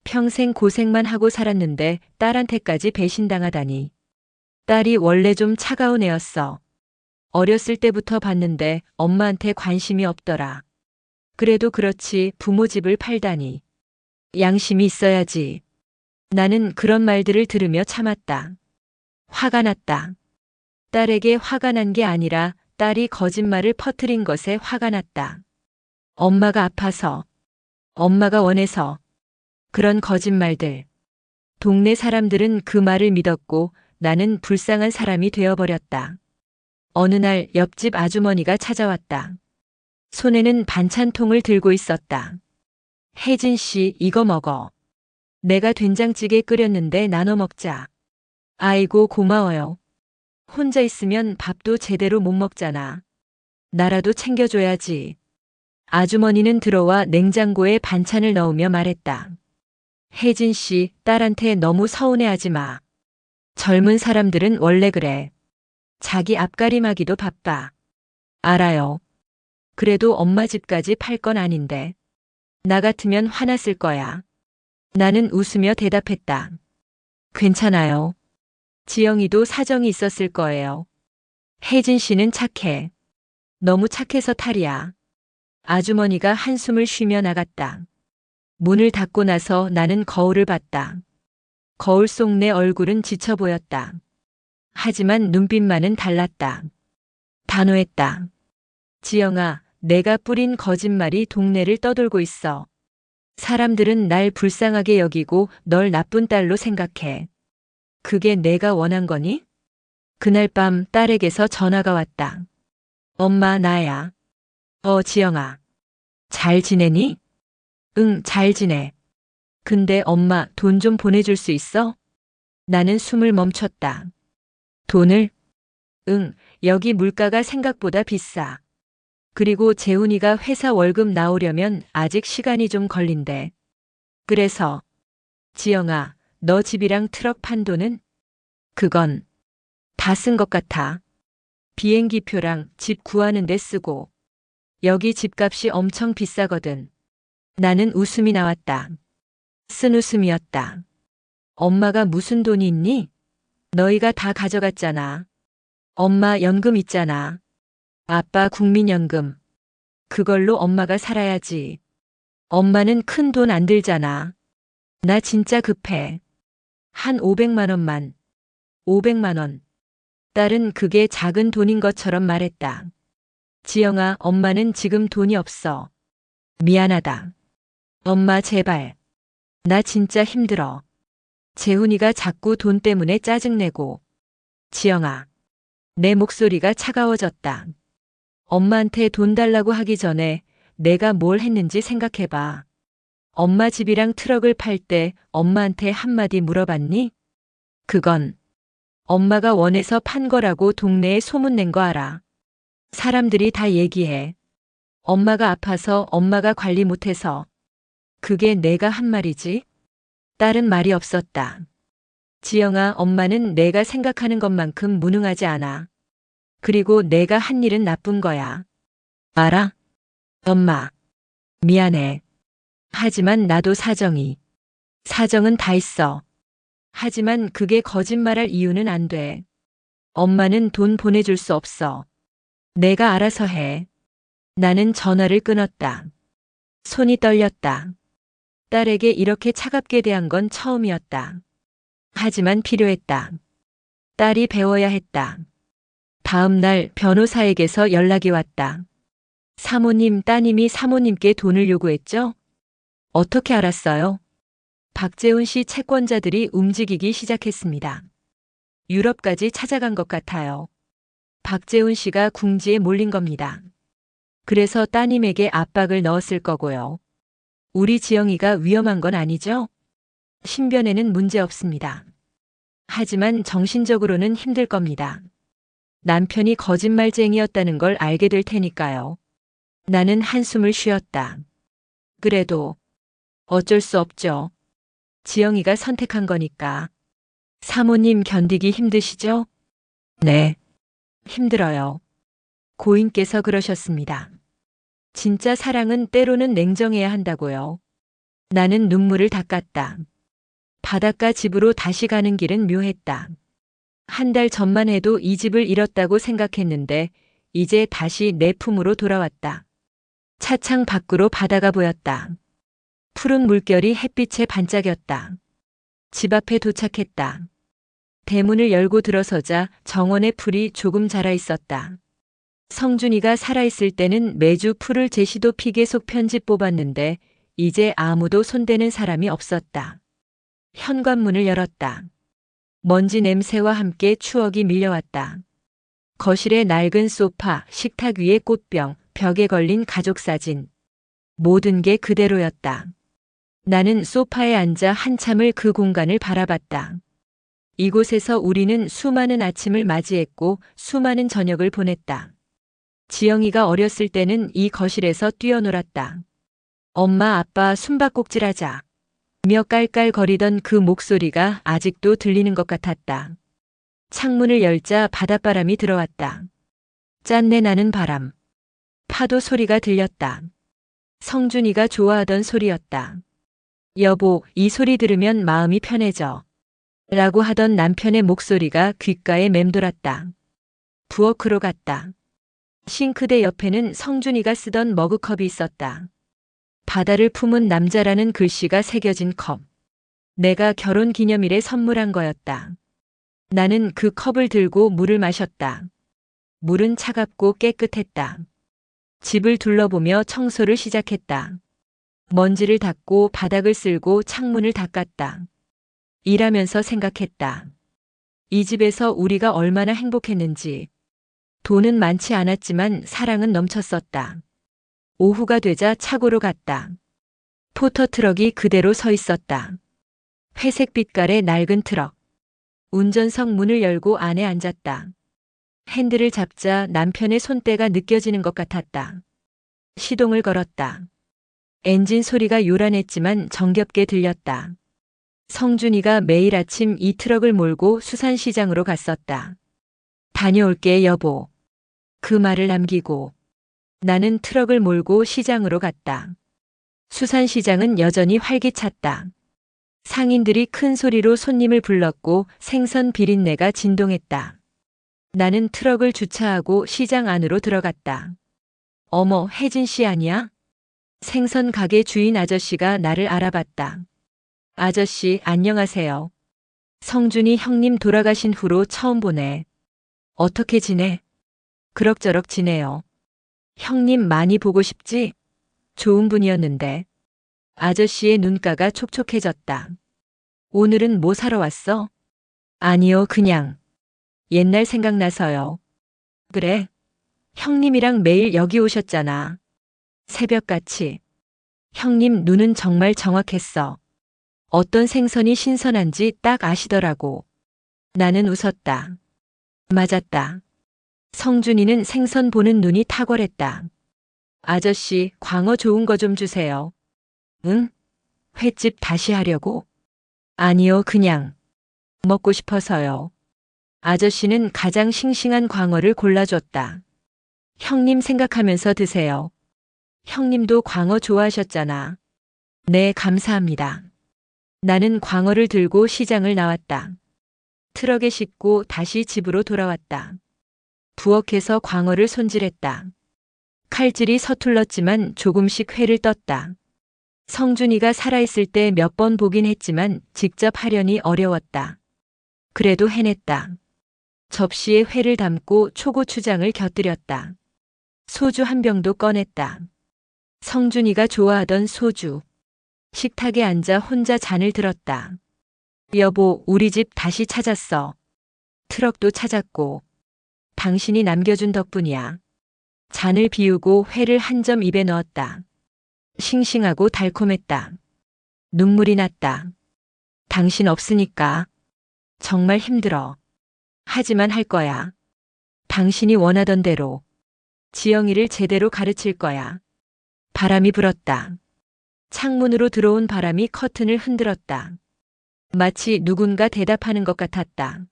평생 고생만 하고 살았는데 딸한테까지 배신당하다니. 딸이 원래 좀 차가운 애였어. 어렸을 때부터 봤는데 엄마한테 관심이 없더라. 그래도 그렇지 부모 집을 팔다니. 양심이 있어야지. 나는 그런 말들을 들으며 참았다. 화가 났다. 딸에게 화가 난 게 아니라 딸이 거짓말을 퍼뜨린 것에 화가 났다. 엄마가 아파서, 엄마가 원해서, 그런 거짓말들. 동네 사람들은 그 말을 믿었고 나는 불쌍한 사람이 되어버렸다. 어느 날 옆집 아주머니가 찾아왔다. 손에는 반찬통을 들고 있었다. 혜진 씨, 이거 먹어. 내가 된장찌개 끓였는데 나눠 먹자. 아이고, 고마워요. 혼자 있으면 밥도 제대로 못 먹잖아. 나라도 챙겨줘야지. 아주머니는 들어와 냉장고에 반찬을 넣으며 말했다. 혜진 씨, 딸한테 너무 서운해하지 마. 젊은 사람들은 원래 그래. 자기 앞가림하기도 바빠. 알아요. 그래도 엄마 집까지 팔 건 아닌데. 나 같으면 화났을 거야. 나는 웃으며 대답했다. 괜찮아요. 지영이도 사정이 있었을 거예요. 혜진 씨는 착해. 너무 착해서 탈이야. 아주머니가 한숨을 쉬며 나갔다. 문을 닫고 나서 나는 거울을 봤다. 거울 속 내 얼굴은 지쳐 보였다. 하지만 눈빛만은 달랐다. 단호했다. 지영아, 내가 뿌린 거짓말이 동네를 떠돌고 있어. 사람들은 날 불쌍하게 여기고 널 나쁜 딸로 생각해. 그게 내가 원한 거니? 그날 밤 딸에게서 전화가 왔다. 엄마, 나야. 지영아. 잘 지내니? 응, 잘 지내. 근데 엄마, 돈 좀 보내줄 수 있어? 나는 숨을 멈췄다. 돈을? 응, 여기 물가가 생각보다 비싸. 그리고 재훈이가 회사 월급 나오려면 아직 시간이 좀 걸린대. 그래서, 지영아, 너 집이랑 트럭 판 돈은? 그건 다 쓴 것 같아. 비행기표랑 집 구하는 데 쓰고. 여기 집값이 엄청 비싸거든. 나는 웃음이 나왔다. 쓴 웃음이었다. 엄마가 무슨 돈이 있니? 너희가 다 가져갔잖아. 엄마 연금 있잖아. 아빠 국민연금. 그걸로 엄마가 살아야지. 엄마는 큰 돈 안 들잖아. 나 진짜 급해. 한 500만 원만. 500만 원. 딸은 그게 작은 돈인 것처럼 말했다. 지영아, 엄마는 지금 돈이 없어. 미안하다. 엄마, 제발. 나 진짜 힘들어. 재훈이가 자꾸 돈 때문에 짜증내고. 지영아. 내 목소리가 차가워졌다. 엄마한테 돈 달라고 하기 전에 내가 뭘 했는지 생각해봐. 엄마 집이랑 트럭을 팔 때 엄마한테 한마디 물어봤니? 그건 엄마가 원해서 판 거라고 동네에 소문낸 거 알아. 사람들이 다 얘기해. 엄마가 아파서 엄마가 관리 못해서. 그게 내가 한 말이지? 딸은 말이 없었다. 지영아, 엄마는 내가 생각하는 것만큼 무능하지 않아. 그리고 내가 한 일은 나쁜 거야. 알아? 엄마. 미안해. 하지만 나도 사정은 다 있어. 하지만 그게 거짓말할 이유는 안 돼. 엄마는 돈 보내줄 수 없어. 내가 알아서 해. 나는 전화를 끊었다. 손이 떨렸다. 딸에게 이렇게 차갑게 대한 건 처음이었다. 하지만 필요했다. 딸이 배워야 했다. 다음 날 변호사에게서 연락이 왔다. 사모님, 따님이 사모님께 돈을 요구했죠? 어떻게 알았어요? 박재훈 씨 채권자들이 움직이기 시작했습니다. 유럽까지 찾아간 것 같아요. 박재훈 씨가 궁지에 몰린 겁니다. 그래서 따님에게 압박을 넣었을 거고요. 우리 지영이가 위험한 건 아니죠? 신변에는 문제 없습니다. 하지만 정신적으로는 힘들 겁니다. 남편이 거짓말쟁이였다는 걸 알게 될 테니까요. 나는 한숨을 쉬었다. 그래도 어쩔 수 없죠. 지영이가 선택한 거니까. 사모님 견디기 힘드시죠? 네. 힘들어요. 고인께서 그러셨습니다. 진짜 사랑은 때로는 냉정해야 한다고요. 나는 눈물을 닦았다. 바닷가 집으로 다시 가는 길은 묘했다. 한 달 전만 해도 이 집을 잃었다고 생각했는데 이제 다시 내 품으로 돌아왔다. 차창 밖으로 바다가 보였다. 푸른 물결이 햇빛에 반짝였다. 집 앞에 도착했다. 대문을 열고 들어서자 정원에 풀이 조금 자라 있었다. 성준이가 살아있을 때는 매주 풀을 제시도 픽에 속 편집 뽑았는데 이제 아무도 손대는 사람이 없었다. 현관문을 열었다. 먼지 냄새와 함께 추억이 밀려왔다. 거실에 낡은 소파, 식탁 위에 꽃병, 벽에 걸린 가족 사진. 모든 게 그대로였다. 나는 소파에 앉아 한참을 그 공간을 바라봤다. 이곳에서 우리는 수많은 아침을 맞이했고 수많은 저녁을 보냈다. 지영이가 어렸을 때는 이 거실에서 뛰어놀았다. 엄마 아빠 숨바꼭질하자 며 깔깔거리던 그 목소리가 아직도 들리는 것 같았다. 창문을 열자 바닷바람이 들어왔다. 짠내 나는 바람. 파도 소리가 들렸다. 성준이가 좋아하던 소리였다. 여보, 이 소리 들으면 마음이 편해져. 라고 하던 남편의 목소리가 귓가에 맴돌았다. 부엌으로 갔다. 싱크대 옆에는 성준이가 쓰던 머그컵이 있었다. 바다를 품은 남자라는 글씨가 새겨진 컵. 내가 결혼 기념일에 선물한 거였다. 나는 그 컵을 들고 물을 마셨다. 물은 차갑고 깨끗했다. 집을 둘러보며 청소를 시작했다. 먼지를 닦고 바닥을 쓸고 창문을 닦았다. 일하면서 생각했다. 이 집에서 우리가 얼마나 행복했는지. 돈은 많지 않았지만 사랑은 넘쳤었다. 오후가 되자 차고로 갔다. 포터트럭이 그대로 서 있었다. 회색 빛깔의 낡은 트럭. 운전석 문을 열고 안에 앉았다. 핸들을 잡자 남편의 손때가 느껴지는 것 같았다. 시동을 걸었다. 엔진 소리가 요란했지만 정겹게 들렸다. 성준이가 매일 아침 이 트럭을 몰고 수산시장으로 갔었다. 다녀올게 여보. 그 말을 남기고 나는 트럭을 몰고 시장으로 갔다. 수산시장은 여전히 활기찼다. 상인들이 큰 소리로 손님을 불렀고 생선 비린내가 진동했다. 나는 트럭을 주차하고 시장 안으로 들어갔다. 어머, 혜진 씨 아니야? 생선 가게 주인 아저씨가 나를 알아봤다. 아저씨, 안녕하세요. 성준이 형님 돌아가신 후로 처음 보네. 어떻게 지내? 그럭저럭 지내요. 형님 많이 보고 싶지? 좋은 분이었는데. 아저씨의 눈가가 촉촉해졌다. 오늘은 뭐 사러 왔어? 아니요, 그냥. 옛날 생각나서요. 그래? 형님이랑 매일 여기 오셨잖아. 새벽같이. 형님 눈은 정말 정확했어. 어떤 생선이 신선한지 딱 아시더라고. 나는 웃었다. 맞았다. 성준이는 생선 보는 눈이 탁월했다. 아저씨, 광어 좋은 거 좀 주세요. 응? 횟집 다시 하려고? 아니요, 그냥. 먹고 싶어서요. 아저씨는 가장 싱싱한 광어를 골라줬다. 형님 생각하면서 드세요. 형님도 광어 좋아하셨잖아. 네, 감사합니다. 나는 광어를 들고 시장을 나왔다. 트럭에 싣고 다시 집으로 돌아왔다. 부엌에서 광어를 손질했다. 칼질이 서툴렀지만 조금씩 회를 떴다. 성준이가 살아있을 때 몇 번 보긴 했지만 직접 하려니 어려웠다. 그래도 해냈다. 접시에 회를 담고 초고추장을 곁들였다. 소주 한 병도 꺼냈다. 성준이가 좋아하던 소주. 식탁에 앉아 혼자 잔을 들었다. 여보, 우리 집 다시 찾았어. 트럭도 찾았고. 당신이 남겨준 덕분이야. 잔을 비우고 회를 한 점 입에 넣었다. 싱싱하고 달콤했다. 눈물이 났다. 당신 없으니까. 정말 힘들어. 하지만 할 거야. 당신이 원하던 대로. 지영이를 제대로 가르칠 거야. 바람이 불었다. 창문으로 들어온 바람이 커튼을 흔들었다. 마치 누군가 대답하는 것 같았다.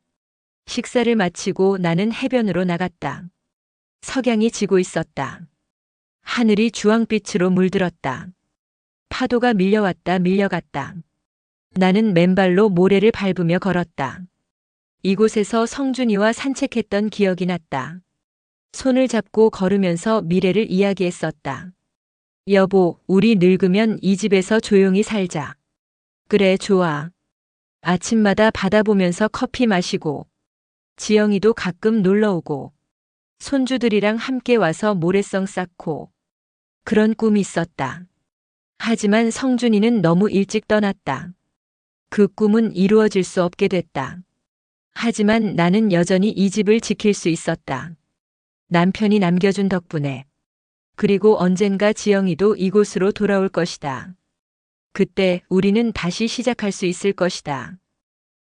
식사를 마치고 나는 해변으로 나갔다. 석양이 지고 있었다. 하늘이 주황빛으로 물들었다. 파도가 밀려왔다 밀려갔다. 나는 맨발로 모래를 밟으며 걸었다. 이곳에서 성준이와 산책했던 기억이 났다. 손을 잡고 걸으면서 미래를 이야기했었다. 여보, 우리 늙으면 이 집에서 조용히 살자. 그래, 좋아. 아침마다 바다 보면서 커피 마시고, 지영이도 가끔 놀러 오고, 손주들이랑 함께 와서 모래성 쌓고, 그런 꿈이 있었다. 하지만 성준이는 너무 일찍 떠났다. 그 꿈은 이루어질 수 없게 됐다. 하지만 나는 여전히 이 집을 지킬 수 있었다. 남편이 남겨준 덕분에. 그리고 언젠가 지영이도 이곳으로 돌아올 것이다. 그때 우리는 다시 시작할 수 있을 것이다.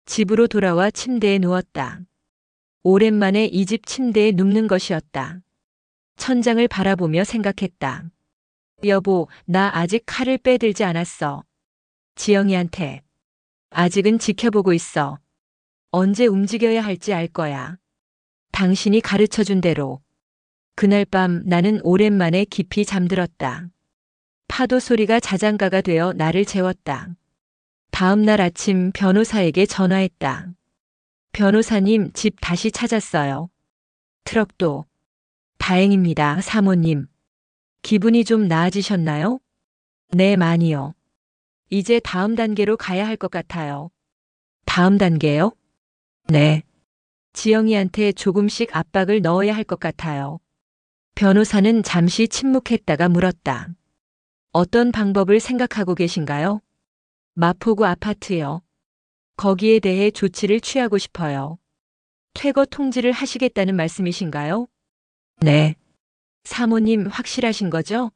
집으로 돌아와 침대에 누웠다. 오랜만에 이 집 침대에 눕는 것이었다. 천장을 바라보며 생각했다. 여보, 나 아직 칼을 빼들지 않았어. 지영이한테. 아직은 지켜보고 있어. 언제 움직여야 할지 알 거야. 당신이 가르쳐준 대로. 그날 밤 나는 오랜만에 깊이 잠들었다. 파도 소리가 자장가가 되어 나를 재웠다. 다음 날 아침 변호사에게 전화했다. 변호사님, 집 다시 찾았어요. 트럭도. 다행입니다, 사모님. 기분이 좀 나아지셨나요? 네, 많이요. 이제 다음 단계로 가야 할 것 같아요. 다음 단계요? 네. 지영이한테 조금씩 압박을 넣어야 할 것 같아요. 변호사는 잠시 침묵했다가 물었다. 어떤 방법을 생각하고 계신가요? 마포구 아파트요. 거기에 대해 조치를 취하고 싶어요. 퇴거 통지를 하시겠다는 말씀이신가요? 네. 사모님, 확실하신 거죠?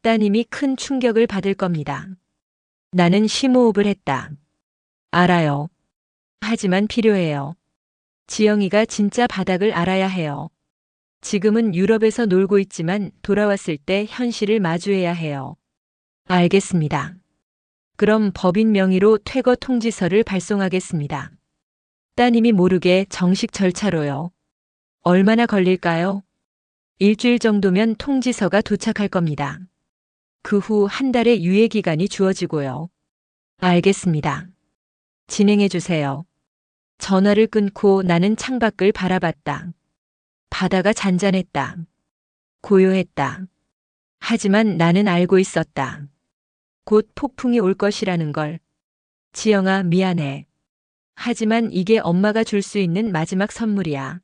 따님이 큰 충격을 받을 겁니다. 나는 심호흡을 했다. 알아요. 하지만 필요해요. 지영이가 진짜 바닥을 알아야 해요. 지금은 유럽에서 놀고 있지만 돌아왔을 때 현실을 마주해야 해요. 알겠습니다. 그럼 법인 명의로 퇴거 통지서를 발송하겠습니다. 따님이 모르게 정식 절차로요. 얼마나 걸릴까요? 일주일 정도면 통지서가 도착할 겁니다. 그 후 한 달의 유예 기간이 주어지고요. 알겠습니다. 진행해 주세요. 전화를 끊고 나는 창밖을 바라봤다. 바다가 잔잔했다. 고요했다. 하지만 나는 알고 있었다. 곧 폭풍이 올 것이라는 걸. 지영아, 미안해. 하지만 이게 엄마가 줄 수 있는 마지막 선물이야.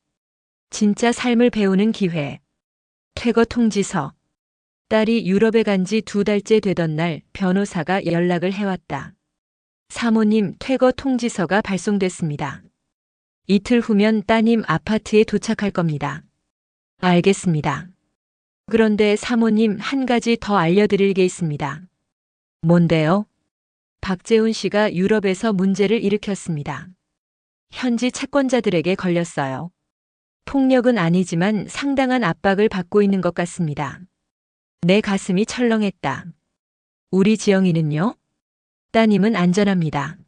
진짜 삶을 배우는 기회. 퇴거 통지서. 딸이 유럽에 간 지 2달째 되던 날 변호사가 연락을 해왔다. 사모님, 퇴거 통지서가 발송됐습니다. 이틀 후면 따님 아파트에 도착할 겁니다. 알겠습니다. 그런데 사모님, 한 가지 더 알려드릴 게 있습니다. 뭔데요? 박재훈 씨가 유럽에서 문제를 일으켰습니다. 현지 채권자들에게 걸렸어요. 폭력은 아니지만 상당한 압박을 받고 있는 것 같습니다. 내 가슴이 철렁했다. 우리 지영이는요? 따님은 안전합니다.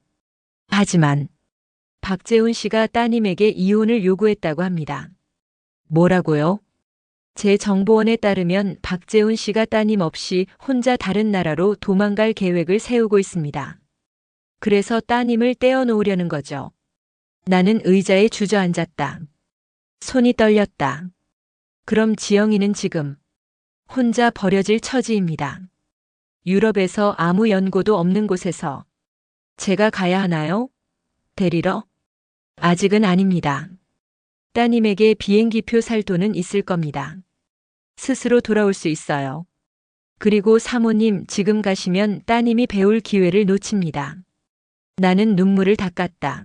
하지만 박재훈 씨가 따님에게 이혼을 요구했다고 합니다. 뭐라고요? 제 정보원에 따르면 박재훈 씨가 따님 없이 혼자 다른 나라로 도망갈 계획을 세우고 있습니다. 그래서 따님을 떼어놓으려는 거죠. 나는 의자에 주저앉았다. 손이 떨렸다. 그럼 지영이는 지금 혼자 버려질 처지입니다. 유럽에서 아무 연고도 없는 곳에서 제가 가야 하나요? 데리러? 아직은 아닙니다. 따님에게 비행기표 살 돈은 있을 겁니다. 스스로 돌아올 수 있어요. 그리고 사모님, 지금 가시면 따님이 배울 기회를 놓칩니다. 나는 눈물을 닦았다.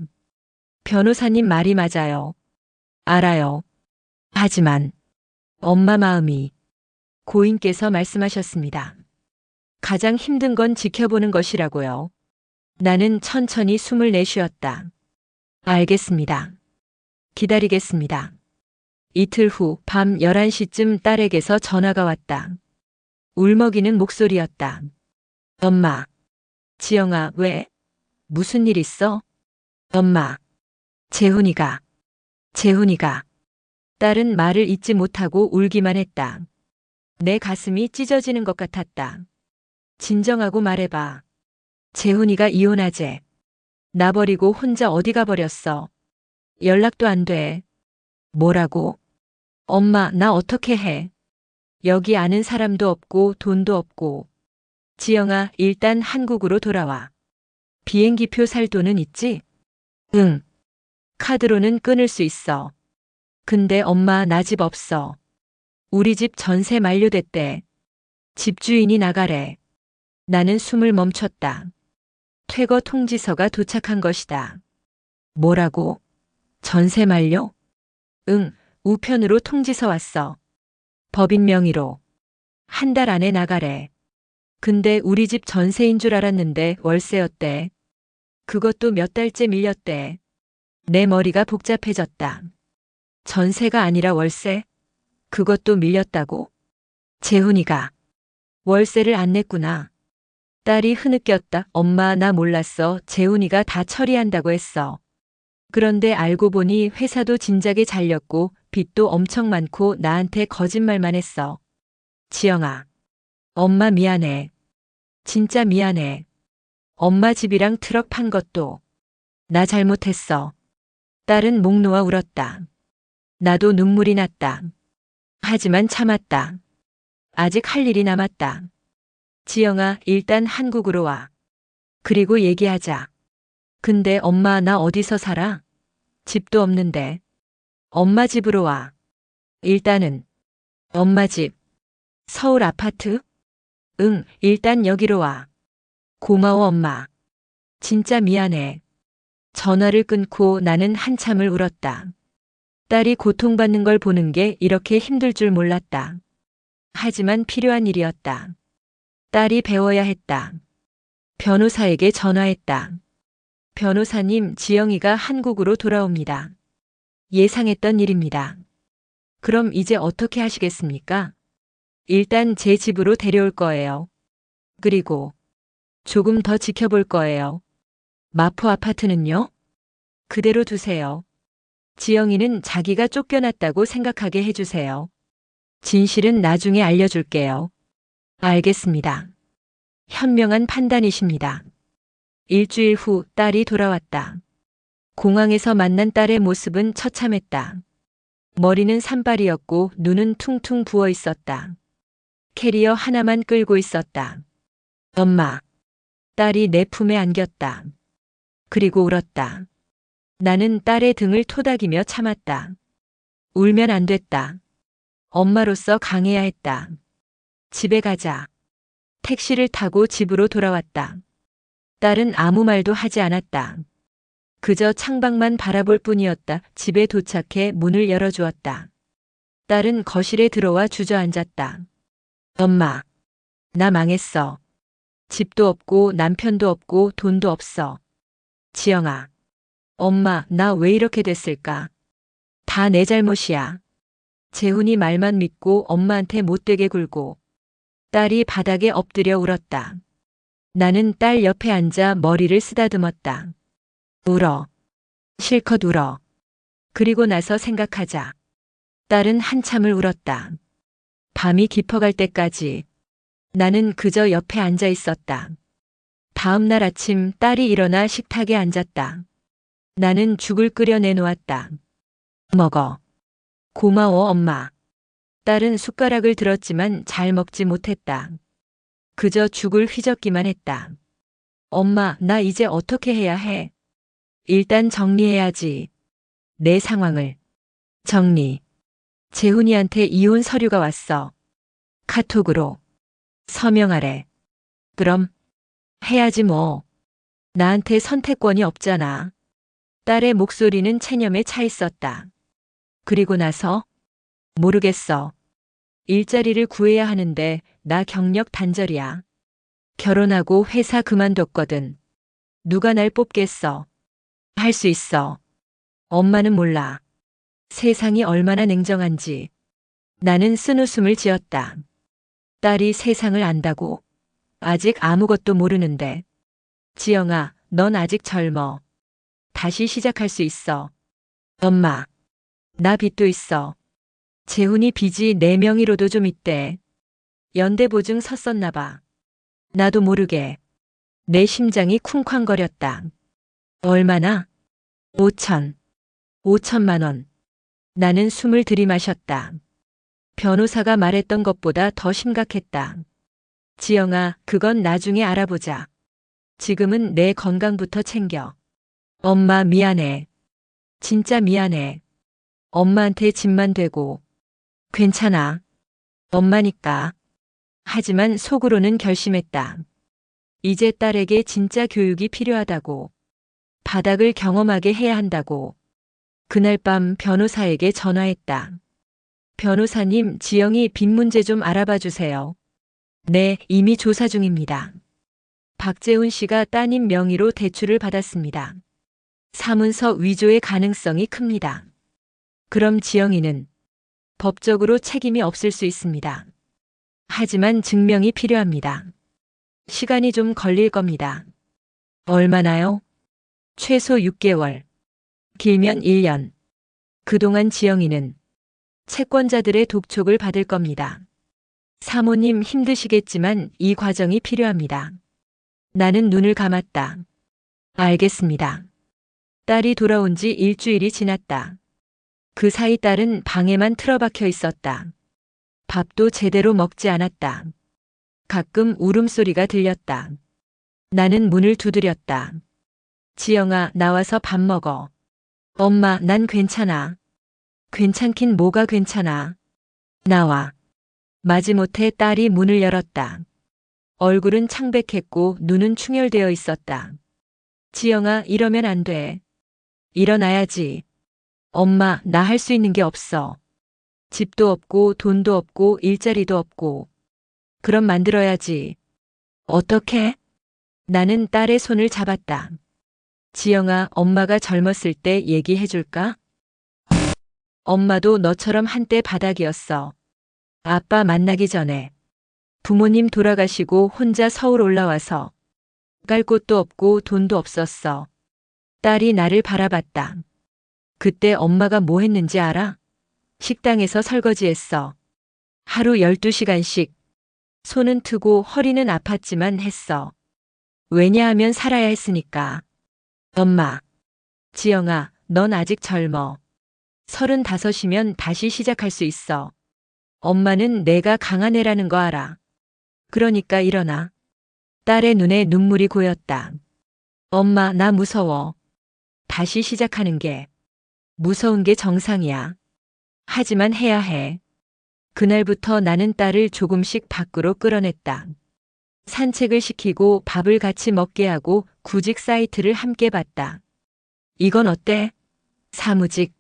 변호사님 말이 맞아요. 알아요. 하지만 엄마 마음이. 고인께서 말씀하셨습니다. 가장 힘든 건 지켜보는 것이라고요. 나는 천천히 숨을 내쉬었다. 알겠습니다. 기다리겠습니다. 이틀 후 밤 11시쯤 딸에게서 전화가 왔다. 울먹이는 목소리였다. 엄마. 지영아, 왜? 무슨 일 있어? 엄마. 재훈이가. 딸은 말을 잇지 못하고 울기만 했다. 내 가슴이 찢어지는 것 같았다. 진정하고 말해봐. 재훈이가 이혼하재. 나 버리고 혼자 어디 가버렸어. 연락도 안 돼. 뭐라고? 엄마, 나 어떻게 해? 여기 아는 사람도 없고 돈도 없고. 지영아, 일단 한국으로 돌아와. 비행기표 살 돈은 있지? 응. 카드로는 끊을 수 있어. 근데 엄마, 나 집 없어. 우리 집 전세 만료됐대. 집주인이 나가래. 나는 숨을 멈췄다. 퇴거 통지서가 도착한 것이다. 뭐라고? 전세 만료? 응, 우편으로 통지서 왔어. 법인 명의로. 한 달 안에 나가래. 근데 우리 집 전세인 줄 알았는데 월세였대. 그것도 몇 달째 밀렸대. 내 머리가 복잡해졌다. 전세가 아니라 월세? 그것도 밀렸다고? 재훈이가 월세를 안 냈구나. 딸이 흐느꼈다. 엄마, 나 몰랐어. 재훈이가 다 처리한다고 했어. 그런데 알고 보니 회사도 진작에 잘렸고 빚도 엄청 많고 나한테 거짓말만 했어. 지영아, 엄마 미안해. 진짜 미안해. 엄마 집이랑 트럭 판 것도 나 잘못했어. 딸은 목 놓아 울었다. 나도 눈물이 났다. 하지만 참았다. 아직 할 일이 남았다. 지영아, 일단 한국으로 와. 그리고 얘기하자. 근데 엄마, 나 어디서 살아? 집도 없는데. 엄마 집으로 와. 일단은. 엄마 집. 서울 아파트? 응, 일단 여기로 와. 고마워, 엄마. 진짜 미안해. 전화를 끊고 나는 한참을 울었다. 딸이 고통받는 걸 보는 게 이렇게 힘들 줄 몰랐다. 하지만 필요한 일이었다. 딸이 배워야 했다. 변호사에게 전화했다. 변호사님, 지영이가 한국으로 돌아옵니다. 예상했던 일입니다. 그럼 이제 어떻게 하시겠습니까? 일단 제 집으로 데려올 거예요. 그리고 조금 더 지켜볼 거예요. 마포 아파트는요? 그대로 두세요. 지영이는 자기가 쫓겨났다고 생각하게 해주세요. 진실은 나중에 알려줄게요. 알겠습니다. 현명한 판단이십니다. 일주일 후 딸이 돌아왔다. 공항에서 만난 딸의 모습은 처참했다. 머리는 산발이었고 눈은 퉁퉁 부어 있었다. 캐리어 하나만 끌고 있었다. 엄마. 딸이 내 품에 안겼다. 그리고 울었다. 나는 딸의 등을 토닥이며 참았다. 울면 안 됐다. 엄마로서 강해야 했다. 집에 가자. 택시를 타고 집으로 돌아왔다. 딸은 아무 말도 하지 않았다. 그저 창밖만 바라볼 뿐이었다. 집에 도착해 문을 열어주었다. 딸은 거실에 들어와 주저앉았다. 엄마, 나 망했어. 집도 없고 남편도 없고 돈도 없어. 지영아, 엄마, 나 왜 이렇게 됐을까? 다 내 잘못이야. 재훈이 말만 믿고 엄마한테 못되게 굴고. 딸이 바닥에 엎드려 울었다. 나는 딸 옆에 앉아 머리를 쓰다듬었다. 울어. 실컷 울어. 그리고 나서 생각하자. 딸은 한참을 울었다. 밤이 깊어갈 때까지. 나는 그저 옆에 앉아 있었다. 다음 날 아침 딸이 일어나 식탁에 앉았다. 나는 죽을 끓여 내놓았다. 먹어. 고마워, 엄마. 딸은 숟가락을 들었지만 잘 먹지 못했다. 그저 죽을 휘젓기만 했다. 엄마, 나 이제 어떻게 해야 해? 일단 정리해야지. 내 상황을. 정리. 재훈이한테 이혼 서류가 왔어. 카톡으로. 서명하래. 그럼 해야지 뭐. 나한테 선택권이 없잖아. 딸의 목소리는 체념에 차 있었다. 그리고 나서? 모르겠어. 일자리를 구해야 하는데 나 경력 단절이야. 결혼하고 회사 그만뒀거든. 누가 날 뽑겠어. 할 수 있어. 엄마는 몰라. 세상이 얼마나 냉정한지. 나는 쓴웃음을 지었다. 딸이 세상을 안다고? 아직 아무것도 모르는데. 지영아, 넌 아직 젊어. 다시 시작할 수 있어. 엄마, 나 빚도 있어. 재훈이 빚이 내 명의로도 좀 있대. 연대보증 섰었나 봐. 나도 모르게. 내 심장이 쿵쾅거렸다. 얼마나? 5천. 5천만 원. 나는 숨을 들이마셨다. 변호사가 말했던 것보다 더 심각했다. 지영아, 그건 나중에 알아보자. 지금은 내 건강부터 챙겨. 엄마 미안해. 진짜 미안해. 엄마한테 짐만 되고. 괜찮아. 엄마니까. 하지만 속으로는 결심했다. 이제 딸에게 진짜 교육이 필요하다고. 바닥을 경험하게 해야 한다고. 그날 밤 변호사에게 전화했다. 변호사님, 지영이 빚 문제 좀 알아봐 주세요. 네, 이미 조사 중입니다. 박재훈 씨가 따님 명의로 대출을 받았습니다. 사문서 위조의 가능성이 큽니다. 그럼 지영이는 법적으로 책임이 없을 수 있습니다. 하지만 증명이 필요합니다. 시간이 좀 걸릴 겁니다. 얼마나요? 최소 6개월. 길면 1년. 그동안 지영이는 채권자들의 독촉을 받을 겁니다. 사모님 힘드시겠지만 이 과정이 필요합니다. 나는 눈을 감았다. 알겠습니다. 딸이 돌아온 지 일주일이 지났다. 그 사이 딸은 방에만 틀어박혀 있었다. 밥도 제대로 먹지 않았다. 가끔 울음소리가 들렸다. 나는 문을 두드렸다. 지영아, 나와서 밥 먹어. 엄마, 난 괜찮아. 괜찮긴 뭐가 괜찮아. 나와. 마지못해 딸이 문을 열었다. 얼굴은 창백했고 눈은 충혈되어 있었다. 지영아, 이러면 안 돼. 일어나야지. 엄마, 나 할 수 있는 게 없어. 집도 없고 돈도 없고 일자리도 없고. 그럼 만들어야지. 어떻게? 나는 딸의 손을 잡았다. 지영아, 엄마가 젊었을 때 얘기해 줄까? 엄마도 너처럼 한때 바닥이었어. 아빠 만나기 전에. 부모님 돌아가시고 혼자 서울 올라와서 갈 곳도 없고 돈도 없었어. 딸이 나를 바라봤다. 그때 엄마가 뭐 했는지 알아? 식당에서 설거지했어. 하루 12시간씩. 손은 트고 허리는 아팠지만 했어. 왜냐하면 살아야 했으니까. 엄마. 지영아, 넌 아직 젊어. 35이면 다시 시작할 수 있어. 엄마는 내가 강한 애라는 거 알아. 그러니까 일어나. 딸의 눈에 눈물이 고였다. 엄마, 나 무서워. 다시 시작하는 게. 무서운 게 정상이야. 하지만 해야 해. 그날부터 나는 딸을 조금씩 밖으로 끌어냈다. 산책을 시키고 밥을 같이 먹게 하고 구직 사이트를 함께 봤다. 이건 어때? 사무직.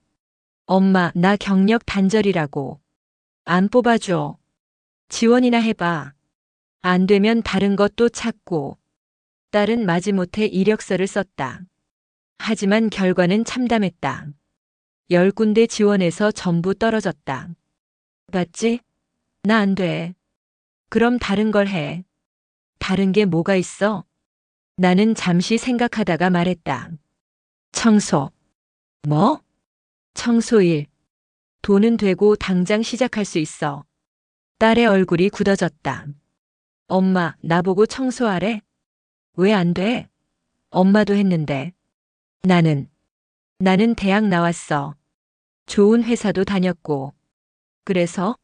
엄마, 나 경력 단절이라고. 안 뽑아줘. 지원이나 해봐. 안 되면 다른 것도 찾고. 딸은 마지못해 이력서를 썼다. 하지만 결과는 참담했다. 10군데 지원해서 전부 떨어졌다. 봤지? 나 안 돼. 그럼 다른 걸 해. 다른 게 뭐가 있어? 나는 잠시 생각하다가 말했다. 청소. 뭐? 청소일. 돈은 되고 당장 시작할 수 있어. 딸의 얼굴이 굳어졌다. 엄마, 나보고 청소하래? 왜 안 돼? 엄마도 했는데. 나는 대학 나왔어. 좋은 회사도 다녔고. 그래서?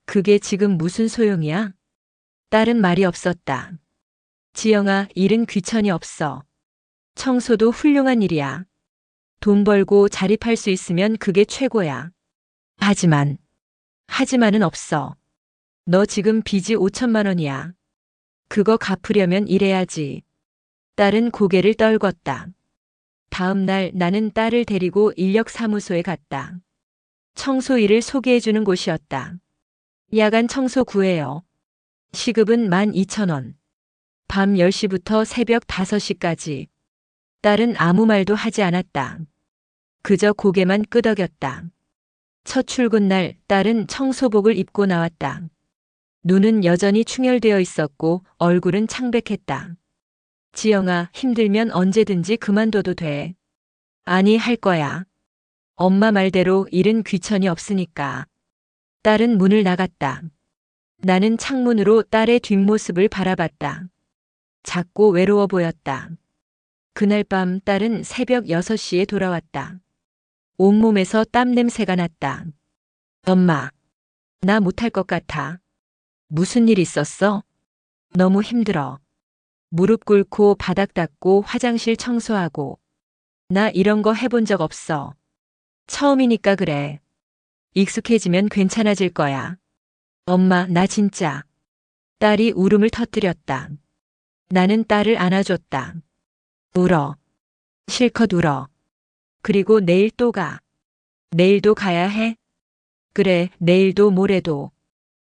그게 지금 무슨 소용이야? 딸은 말이 없었다. 지영아, 일은 귀천이 없어. 청소도 훌륭한 일이야. 돈 벌고 자립할 수 있으면 그게 최고야. 하지만은 없어. 너 지금 빚이 5천만 원이야. 그거 갚으려면 일해야지. 딸은 고개를 떨궜다. 다음 날 나는 딸을 데리고 인력사무소에 갔다. 청소 일을 소개해주는 곳이었다. 야간 청소 구해요. 시급은 12,000원. 밤 10시부터 새벽 5시까지. 딸은 아무 말도 하지 않았다. 그저 고개만 끄덕였다. 첫 출근 날 딸은 청소복을 입고 나왔다. 눈은 여전히 충혈되어 있었고 얼굴은 창백했다. 지영아, 힘들면 언제든지 그만둬도 돼. 아니, 할 거야. 엄마 말대로 일은 귀천이 없으니까. 딸은 문을 나갔다. 나는 창문으로 딸의 뒷모습을 바라봤다. 작고 외로워 보였다. 그날 밤 딸은 새벽 6시에 돌아왔다. 온몸에서 땀 냄새가 났다. 엄마, 나 못할 것 같아. 무슨 일 있었어? 너무 힘들어. 무릎 꿇고 바닥 닦고 화장실 청소하고. 나 이런 거 해본 적 없어. 처음이니까 그래. 익숙해지면 괜찮아질 거야. 엄마, 나 진짜. 딸이 울음을 터뜨렸다. 나는 딸을 안아줬다. 울어. 실컷 울어. 그리고 내일 또 가. 내일도 가야 해? 그래, 내일도 모레도.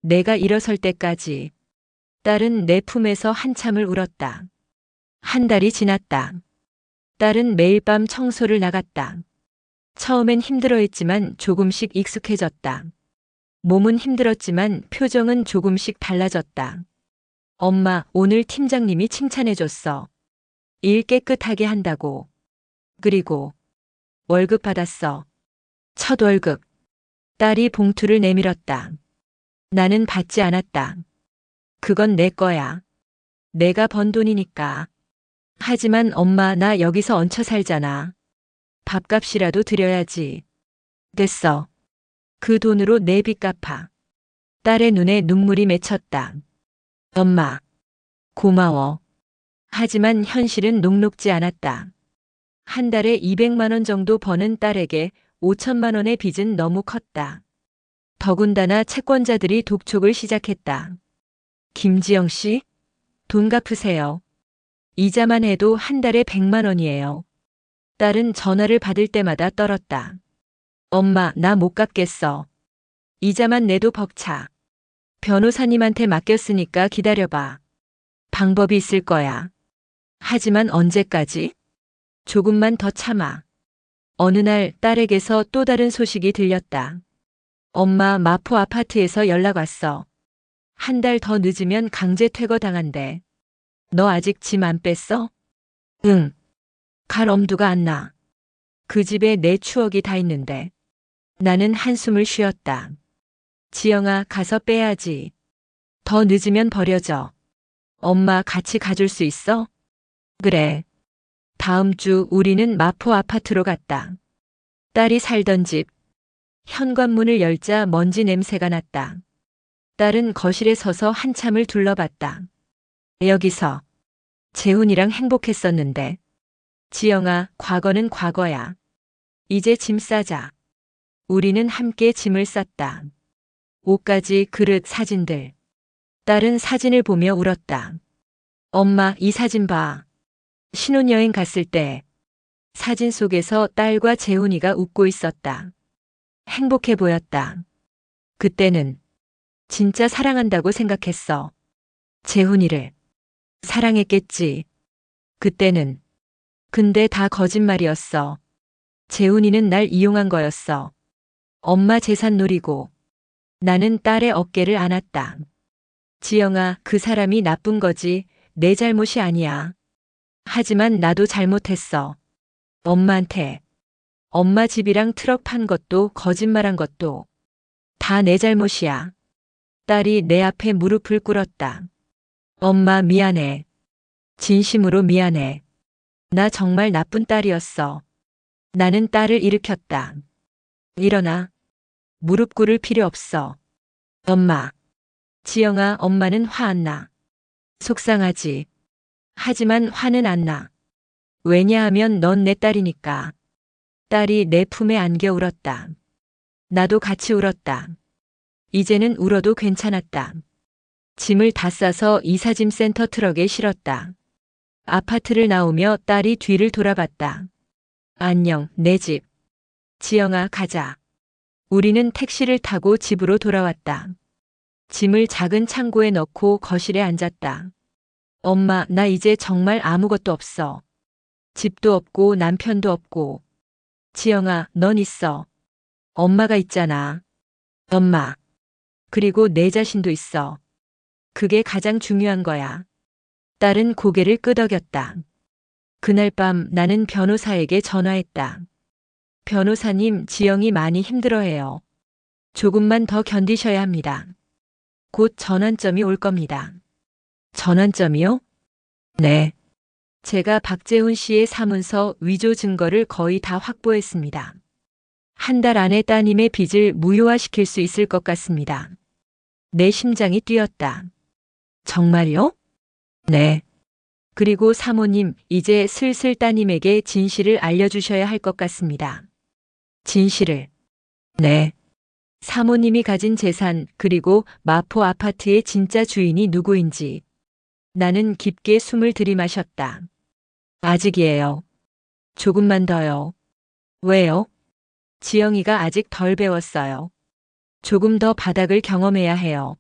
내가 일어설 때까지. 딸은 내 품에서 한참을 울었다. 한 달이 지났다. 딸은 매일 밤 청소를 나갔다. 처음엔 힘들어했지만 조금씩 익숙해졌다. 몸은 힘들었지만 표정은 조금씩 달라졌다. 엄마, 오늘 팀장님이 칭찬해줬어. 일 깨끗하게 한다고. 그리고 월급 받았어. 첫 월급. 딸이 봉투를 내밀었다. 나는 받지 않았다. 그건 내 거야. 내가 번 돈이니까. 하지만 엄마, 나 여기서 얹혀 살잖아. 밥값이라도 드려야지. 됐어. 그 돈으로 내 빚 갚아. 딸의 눈에 눈물이 맺혔다. 엄마, 고마워. 하지만 현실은 녹록지 않았다. 한 달에 200만 원 정도 버는 딸에게 5천만 원의 빚은 너무 컸다. 더군다나 채권자들이 독촉을 시작했다. 김지영 씨, 돈 갚으세요. 이자만 해도 한 달에 100만 원이에요. 딸은 전화를 받을 때마다 떨었다. 엄마, 나 못 갚겠어. 이자만 내도 벅차. 변호사님한테 맡겼으니까 기다려봐. 방법이 있을 거야. 하지만 언제까지? 조금만 더 참아. 어느 날 딸에게서 또 다른 소식이 들렸다. 엄마, 마포 아파트에서 연락 왔어. 한 달 더 늦으면 강제 퇴거 당한대. 너 아직 짐 안 뺐어? 응. 갈 엄두가 안 나. 그 집에 내 추억이 다 있는데. 나는 한숨을 쉬었다. 지영아, 가서 빼야지. 더 늦으면 버려져. 엄마, 같이 가줄 수 있어? 그래. 다음 주 우리는 마포 아파트로 갔다. 딸이 살던 집. 현관문을 열자 먼지 냄새가 났다. 딸은 거실에 서서 한참을 둘러봤다. 여기서 재훈이랑 행복했었는데. 지영아, 과거는 과거야. 이제 짐 싸자. 우리는 함께 짐을 쌌다. 옷가지, 그릇, 사진들. 딸은 사진을 보며 울었다. 엄마, 이 사진 봐. 신혼여행 갔을 때. 사진 속에서 딸과 재훈이가 웃고 있었다. 행복해 보였다. 그때는 진짜 사랑한다고 생각했어. 재훈이를 사랑했겠지. 그때는. 근데 다 거짓말이었어. 재훈이는 날 이용한 거였어. 엄마 재산 노리고. 나는 딸의 어깨를 안았다. 지영아, 그 사람이 나쁜 거지. 내 잘못이 아니야. 하지만 나도 잘못했어. 엄마한테. 엄마 집이랑 트럭 판 것도 거짓말한 것도 다 내 잘못이야. 딸이 내 앞에 무릎을 꿇었다. 엄마, 미안해. 진심으로 미안해. 나 정말 나쁜 딸이었어. 나는 딸을 일으켰다. 일어나. 무릎 꿇을 필요 없어. 엄마. 지영아, 엄마는 화 안 나. 속상하지. 하지만 화는 안 나. 왜냐하면 넌 내 딸이니까. 딸이 내 품에 안겨 울었다. 나도 같이 울었다. 이제는 울어도 괜찮았다. 짐을 다 싸서 이사짐 센터 트럭에 실었다. 아파트를 나오며 딸이 뒤를 돌아봤다. 안녕, 내 집. 지영아, 가자. 우리는 택시를 타고 집으로 돌아왔다. 짐을 작은 창고에 넣고 거실에 앉았다. 엄마, 나 이제 정말 아무것도 없어. 집도 없고 남편도 없고. 지영아, 넌 있어. 엄마가 있잖아. 엄마. 그리고 내 자신도 있어. 그게 가장 중요한 거야. 딸은 고개를 끄덕였다. 그날 밤 나는 변호사에게 전화했다. 변호사님, 지영이 많이 힘들어해요. 조금만 더 견디셔야 합니다. 곧 전환점이 올 겁니다. 전환점이요? 네. 제가 박재훈 씨의 사문서 위조 증거를 거의 다 확보했습니다. 한 달 안에 따님의 빚을 무효화시킬 수 있을 것 같습니다. 내 심장이 뛰었다. 정말요? 네. 그리고 사모님, 이제 슬슬 따님에게 진실을 알려주셔야 할 것 같습니다. 진실을. 네. 사모님이 가진 재산, 그리고 마포 아파트의 진짜 주인이 누구인지. 나는 깊게 숨을 들이마셨다. 아직이에요. 조금만 더요. 왜요? 지영이가 아직 덜 배웠어요. 조금 더 바닥을 경험해야 해요.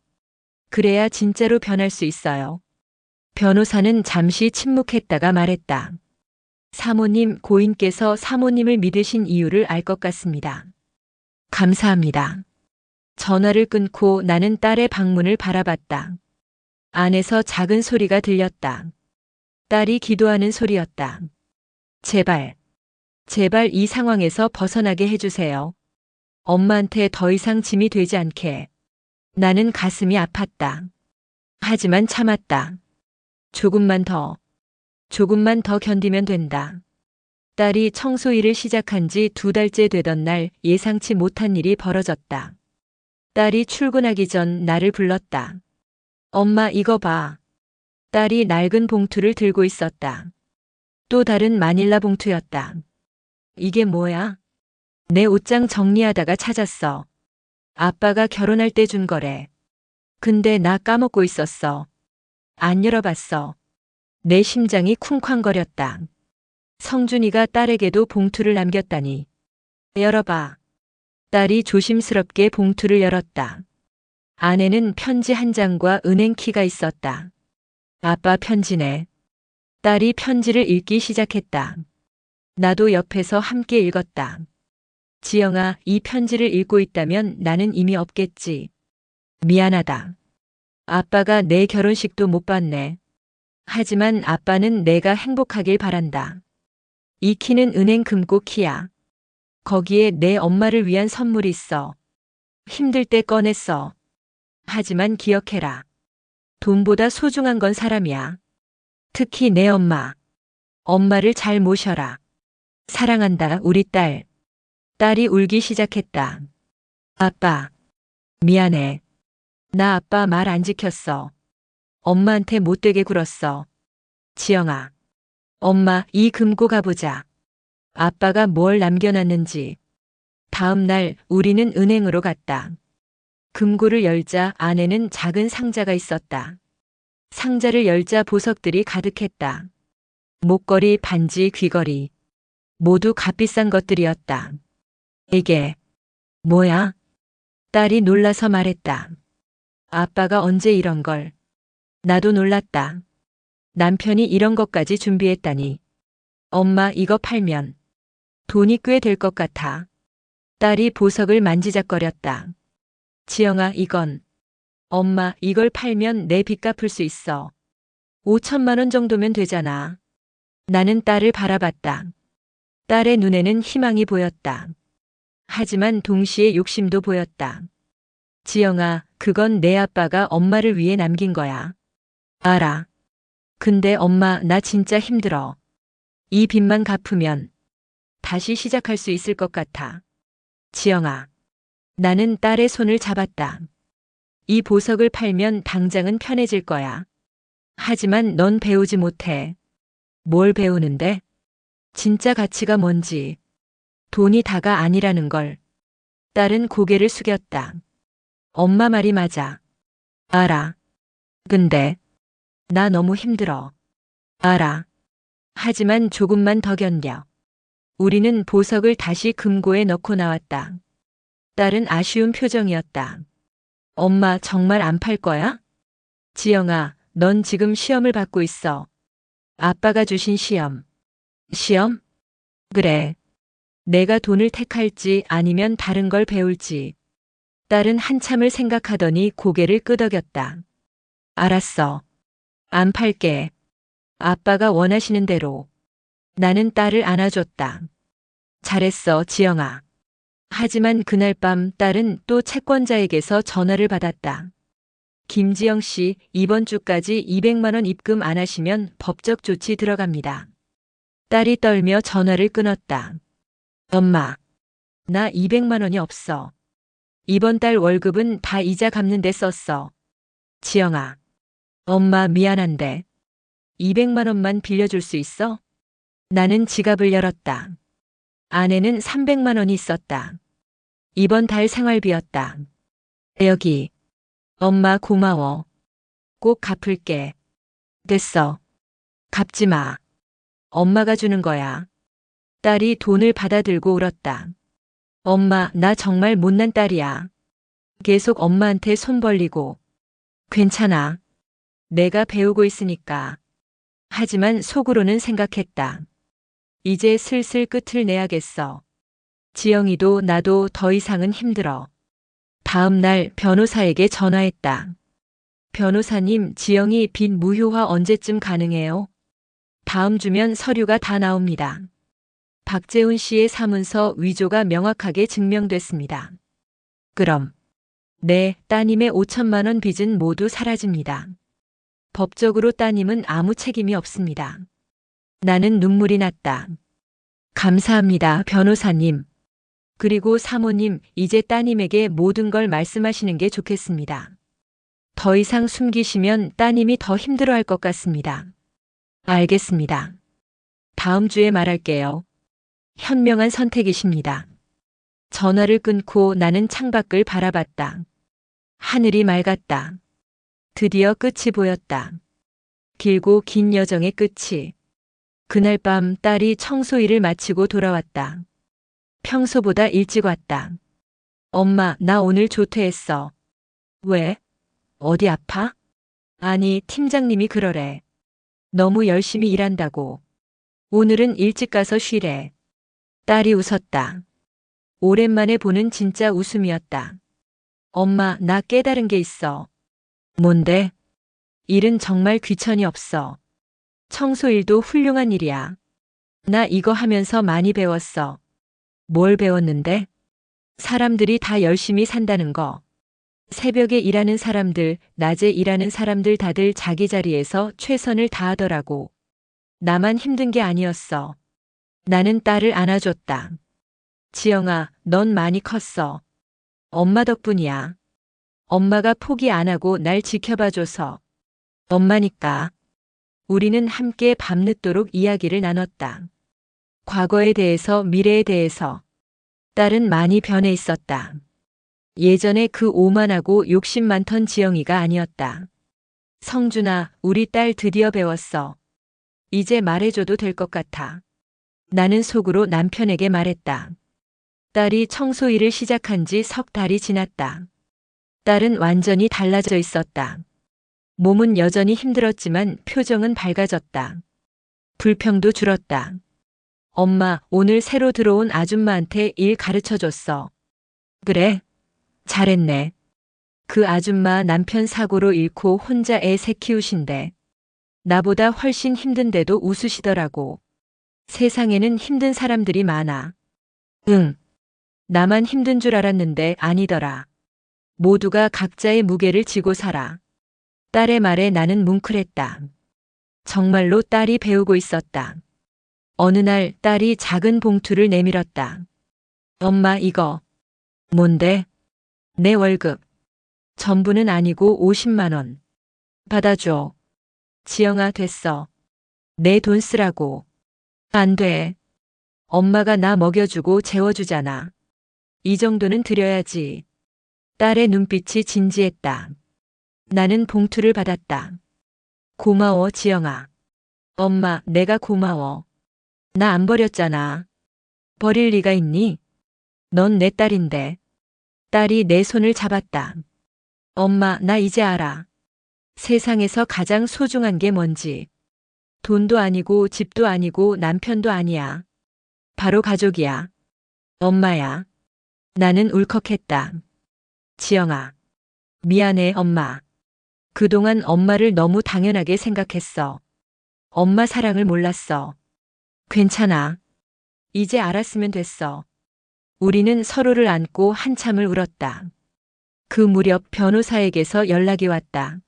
그래야 진짜로 변할 수 있어요. 변호사는 잠시 침묵했다가 말했다. 사모님, 고인께서 사모님을 믿으신 이유를 알 것 같습니다. 감사합니다. 전화를 끊고 나는 딸의 방문을 바라봤다. 안에서 작은 소리가 들렸다. 딸이 기도하는 소리였다. 제발, 제발 이 상황에서 벗어나게 해주세요. 엄마한테 더 이상 짐이 되지 않게. 나는 가슴이 아팠다. 하지만 참았다. 조금만 더 견디면 된다. 딸이 청소 일을 시작한 지 2달째 되던 날 예상치 못한 일이 벌어졌다. 딸이 출근하기 전 나를 불렀다. 엄마, 이거 봐. 딸이 낡은 봉투를 들고 있었다. 또 다른 마닐라 봉투였다. 이게 뭐야? 내 옷장 정리하다가 찾았어. 아빠가 결혼할 때 준 거래. 근데 나 까먹고 있었어. 안 열어봤어. 내 심장이 쿵쾅거렸다. 성준이가 딸에게도 봉투를 남겼다니. 열어봐. 딸이 조심스럽게 봉투를 열었다. 안에는 편지 한 장과 은행 키가 있었다. 아빠 편지네. 딸이 편지를 읽기 시작했다. 나도 옆에서 함께 읽었다. 지영아, 이 편지를 읽고 있다면 나는 이미 없겠지. 미안하다. 아빠가 내 결혼식도 못 봤네. 하지만 아빠는 내가 행복하길 바란다. 이 키는 은행 금고 키야. 거기에 내 엄마를 위한 선물이 있어. 힘들 때 꺼냈어. 하지만 기억해라. 돈보다 소중한 건 사람이야. 특히 내 엄마. 엄마를 잘 모셔라. 사랑한다, 우리 딸. 딸이 울기 시작했다. 아빠, 미안해. 나 아빠 말 안 지켰어. 엄마한테 못되게 굴었어. 지영아, 엄마, 이 금고 가보자. 아빠가 뭘 남겨놨는지. 다음 날 우리는 은행으로 갔다. 금고를 열자 안에는 작은 상자가 있었다. 상자를 열자 보석들이 가득했다. 목걸이, 반지, 귀걸이. 모두 값비싼 것들이었다. 이게 뭐야? 딸이 놀라서 말했다. 아빠가 언제 이런 걸. 나도 놀랐다. 남편이 이런 것까지 준비했다니. 엄마, 이거 팔면 돈이 꽤 될 것 같아. 딸이 보석을 만지작거렸다. 지영아, 이건. 엄마, 이걸 팔면 내 빚 갚을 수 있어. 5천만 원 정도면 되잖아. 나는 딸을 바라봤다. 딸의 눈에는 희망이 보였다. 하지만 동시에 욕심도 보였다. 지영아, 그건 내 아빠가 엄마를 위해 남긴 거야. 알아. 근데 엄마, 나 진짜 힘들어. 이 빚만 갚으면 다시 시작할 수 있을 것 같아. 지영아. 나는 딸의 손을 잡았다. 이 보석을 팔면 당장은 편해질 거야. 하지만 넌 배우지 못해. 뭘 배우는데? 진짜 가치가 뭔지. 돈이 다가 아니라는 걸. 딸은 고개를 숙였다. 엄마 말이 맞아. 알아. 근데 나 너무 힘들어. 알아. 하지만 조금만 더 견뎌. 우리는 보석을 다시 금고에 넣고 나왔다. 딸은 아쉬운 표정이었다. 엄마, 정말 안 팔 거야? 지영아, 넌 지금 시험을 받고 있어. 아빠가 주신 시험. 시험? 그래. 내가 돈을 택할지 아니면 다른 걸 배울지. 딸은 한참을 생각하더니 고개를 끄덕였다. 알았어. 안 팔게. 아빠가 원하시는 대로. 나는 딸을 안아줬다. 잘했어, 지영아. 하지만 그날 밤 딸은 또 채권자에게서 전화를 받았다. 김지영 씨, 이번 주까지 200만 원 입금 안 하시면 법적 조치 들어갑니다. 딸이 떨며 전화를 끊었다. 엄마. 나 200만 원이 없어. 이번 달 월급은 다 이자 갚는 데 썼어. 지영아, 엄마 미안한데 200만 원만 빌려줄 수 있어? 나는 지갑을 열었다. 안에는 300만 원이 있었다. 이번 달 생활비였다. 여기. 엄마 고마워. 꼭 갚을게. 됐어. 갚지 마. 엄마가 주는 거야. 딸이 돈을 받아들고 울었다. 엄마, 나 정말 못난 딸이야. 계속 엄마한테 손 벌리고. 괜찮아. 내가 배우고 있으니까. 하지만 속으로는 생각했다. 이제 슬슬 끝을 내야겠어. 지영이도 나도 더 이상은 힘들어. 다음 날 변호사에게 전화했다. 변호사님, 지영이 빚 무효화 언제쯤 가능해요? 다음 주면 서류가 다 나옵니다. 박재훈 씨의 사문서 위조가 명확하게 증명됐습니다. 그럼 네, 따님의 5천만 원 빚은 모두 사라집니다. 법적으로 따님은 아무 책임이 없습니다. 나는 눈물이 났다. 감사합니다, 변호사님. 그리고 사모님, 이제 따님에게 모든 걸 말씀하시는 게 좋겠습니다. 더 이상 숨기시면 따님이 더 힘들어할 것 같습니다. 알겠습니다. 다음 주에 말할게요. 현명한 선택이십니다. 전화를 끊고 나는 창밖을 바라봤다. 하늘이 맑았다. 드디어 끝이 보였다. 길고 긴 여정의 끝이. 그날 밤 딸이 청소 일을 마치고 돌아왔다. 평소보다 일찍 왔다. 엄마, 나 오늘 조퇴했어. 왜? 어디 아파? 아니, 팀장님이 그러래. 너무 열심히 일한다고. 오늘은 일찍 가서 쉬래. 딸이 웃었다. 오랜만에 보는 진짜 웃음이었다. 엄마, 나 깨달은 게 있어. 뭔데? 일은 정말 귀천이 없어. 청소일도 훌륭한 일이야. 나 이거 하면서 많이 배웠어. 뭘 배웠는데? 사람들이 다 열심히 산다는 거. 새벽에 일하는 사람들, 낮에 일하는 사람들 다들 자기 자리에서 최선을 다하더라고. 나만 힘든 게 아니었어. 나는 딸을 안아줬다. 지영아, 넌 많이 컸어. 엄마 덕분이야. 엄마가 포기 안 하고 날 지켜봐줘서. 엄마니까. 우리는 함께 밤늦도록 이야기를 나눴다. 과거에 대해서, 미래에 대해서. 딸은 많이 변해 있었다. 예전에 그 오만하고 욕심 많던 지영이가 아니었다. 성준아, 우리 딸 드디어 배웠어. 이제 말해줘도 될 것 같아. 나는 속으로 남편에게 말했다. 딸이 청소 일을 시작한 지 석 달이 지났다. 딸은 완전히 달라져 있었다. 몸은 여전히 힘들었지만 표정은 밝아졌다. 불평도 줄었다. 엄마, 오늘 새로 들어온 아줌마한테 일 가르쳐줬어. 그래? 잘했네. 그 아줌마 남편 사고로 잃고 혼자 애 셋 키우신대. 나보다 훨씬 힘든데도 웃으시더라고. 세상에는 힘든 사람들이 많아. 응. 나만 힘든 줄 알았는데 아니더라. 모두가 각자의 무게를 지고 살아. 딸의 말에 나는 뭉클했다. 정말로 딸이 배우고 있었다. 어느 날 딸이 작은 봉투를 내밀었다. 엄마, 이거. 뭔데? 내 월급. 전부는 아니고 50만 원. 받아줘. 지영아, 됐어. 내 돈 쓰라고. 안 돼. 엄마가 나 먹여주고 재워주잖아. 이 정도는 드려야지. 딸의 눈빛이 진지했다. 나는 봉투를 받았다. 고마워, 지영아. 엄마, 내가 고마워. 나 안 버렸잖아. 버릴 리가 있니? 넌 내 딸인데. 딸이 내 손을 잡았다. 엄마, 나 이제 알아. 세상에서 가장 소중한 게 뭔지. 돈도 아니고 집도 아니고 남편도 아니야. 바로 가족이야. 엄마야. 나는 울컥했다. 지영아. 미안해, 엄마. 그동안 엄마를 너무 당연하게 생각했어. 엄마 사랑을 몰랐어. 괜찮아. 이제 알았으면 됐어. 우리는 서로를 안고 한참을 울었다. 그 무렵 변호사에게서 연락이 왔다.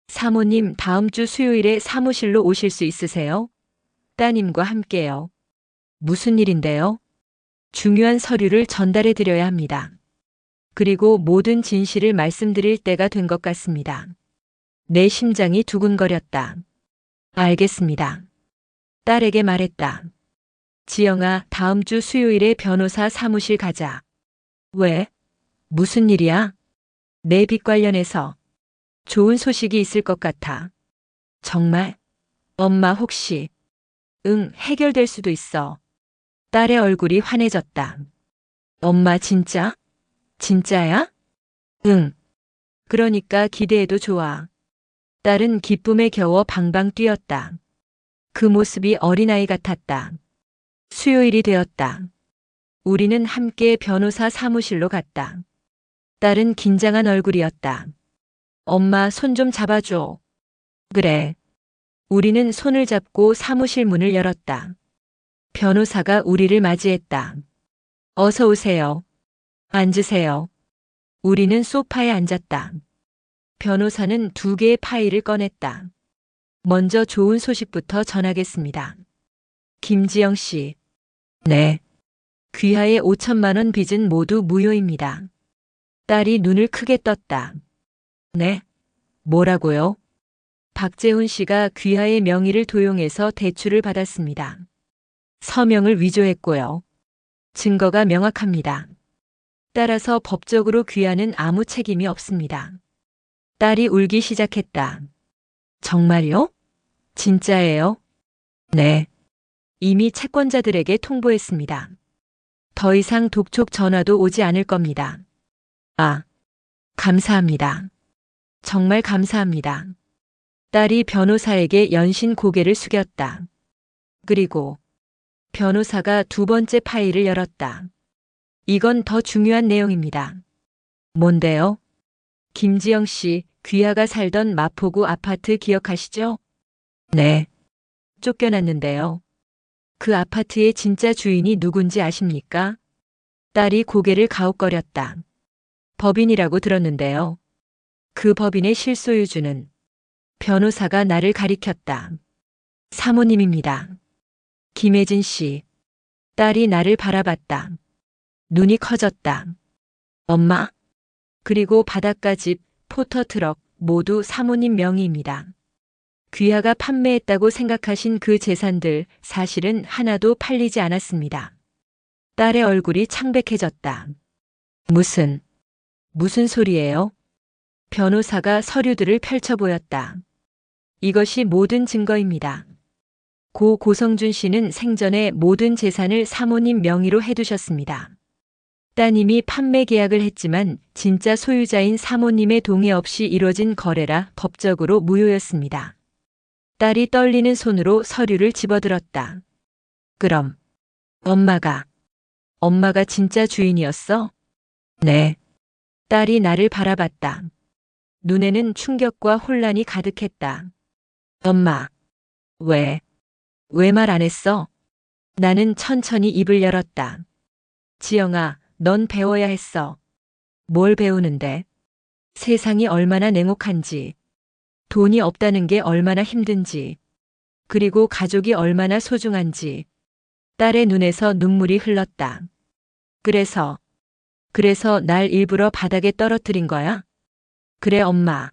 사모님, 다음 주 수요일에 사무실로 오실 수 있으세요? 따님과 함께요. 무슨 일인데요? 중요한 서류를 전달해 드려야 합니다. 그리고 모든 진실을 말씀드릴 때가 된 것 같습니다. 내 심장이 두근거렸다. 알겠습니다. 딸에게 말했다. 지영아, 다음 주 수요일에 변호사 사무실 가자. 왜? 무슨 일이야? 내 빚 관련해서. 좋은 소식이 있을 것 같아. 정말? 엄마 혹시? 응, 해결될 수도 있어. 딸의 얼굴이 환해졌다. 엄마 진짜? 진짜야? 응. 그러니까 기대해도 좋아. 딸은 기쁨에 겨워 방방 뛰었다. 그 모습이 어린아이 같았다. 수요일이 되었다. 우리는 함께 변호사 사무실로 갔다. 딸은 긴장한 얼굴이었다. 엄마 손 좀 잡아줘. 그래. 우리는 손을 잡고 사무실 문을 열었다. 변호사가 우리를 맞이했다. 어서 오세요. 앉으세요. 우리는 소파에 앉았다. 변호사는 2개의 파일을 꺼냈다. 먼저 좋은 소식부터 전하겠습니다. 김지영 씨. 네. 귀하의 5천만 원 빚은 모두 무효입니다. 딸이 눈을 크게 떴다. 네? 뭐라고요? 박재훈 씨가 귀하의 명의를 도용해서 대출을 받았습니다. 서명을 위조했고요. 증거가 명확합니다. 따라서 법적으로 귀하는 아무 책임이 없습니다. 딸이 울기 시작했다. 정말요? 진짜예요? 네. 이미 채권자들에게 통보했습니다. 더 이상 독촉 전화도 오지 않을 겁니다. 아, 감사합니다. 정말 감사합니다. 딸이 변호사에게 연신 고개를 숙였다. 그리고 변호사가 2번째 파일을 열었다. 이건 더 중요한 내용입니다. 뭔데요? 김지영 씨, 귀하가 살던 마포구 아파트 기억하시죠? 네. 쫓겨났는데요. 그 아파트의 진짜 주인이 누군지 아십니까? 딸이 고개를 가웃거렸다. 법인이라고 들었는데요. 그 법인의 실소유주는 변호사가 나를 가리켰다. 사모님입니다. 김혜진 씨. 딸이 나를 바라봤다. 눈이 커졌다. 엄마. 그리고 바닷가 집, 포터트럭 모두 사모님 명의입니다. 귀하가 판매했다고 생각하신 그 재산들 사실은 하나도 팔리지 않았습니다. 딸의 얼굴이 창백해졌다. 무슨 소리예요? 변호사가 서류들을 펼쳐 보였다. 이것이 모든 증거입니다. 고 고성준 씨는 생전에 모든 재산을 사모님 명의로 해두셨습니다. 따님이 판매 계약을 했지만 진짜 소유자인 사모님의 동의 없이 이뤄진 거래라 법적으로 무효였습니다. 딸이 떨리는 손으로 서류를 집어들었다. 그럼 엄마가 진짜 주인이었어? 네. 딸이 나를 바라봤다. 눈에는 충격과 혼란이 가득했다. 엄마, 왜 말 안 했어? 나는 천천히 입을 열었다. 지영아, 넌 배워야 했어. 뭘 배우는데? 세상이 얼마나 냉혹한지, 돈이 없다는 게 얼마나 힘든지, 그리고 가족이 얼마나 소중한지. 딸의 눈에서 눈물이 흘렀다. 그래서 날 일부러 바닥에 떨어뜨린 거야? 그래, 엄마.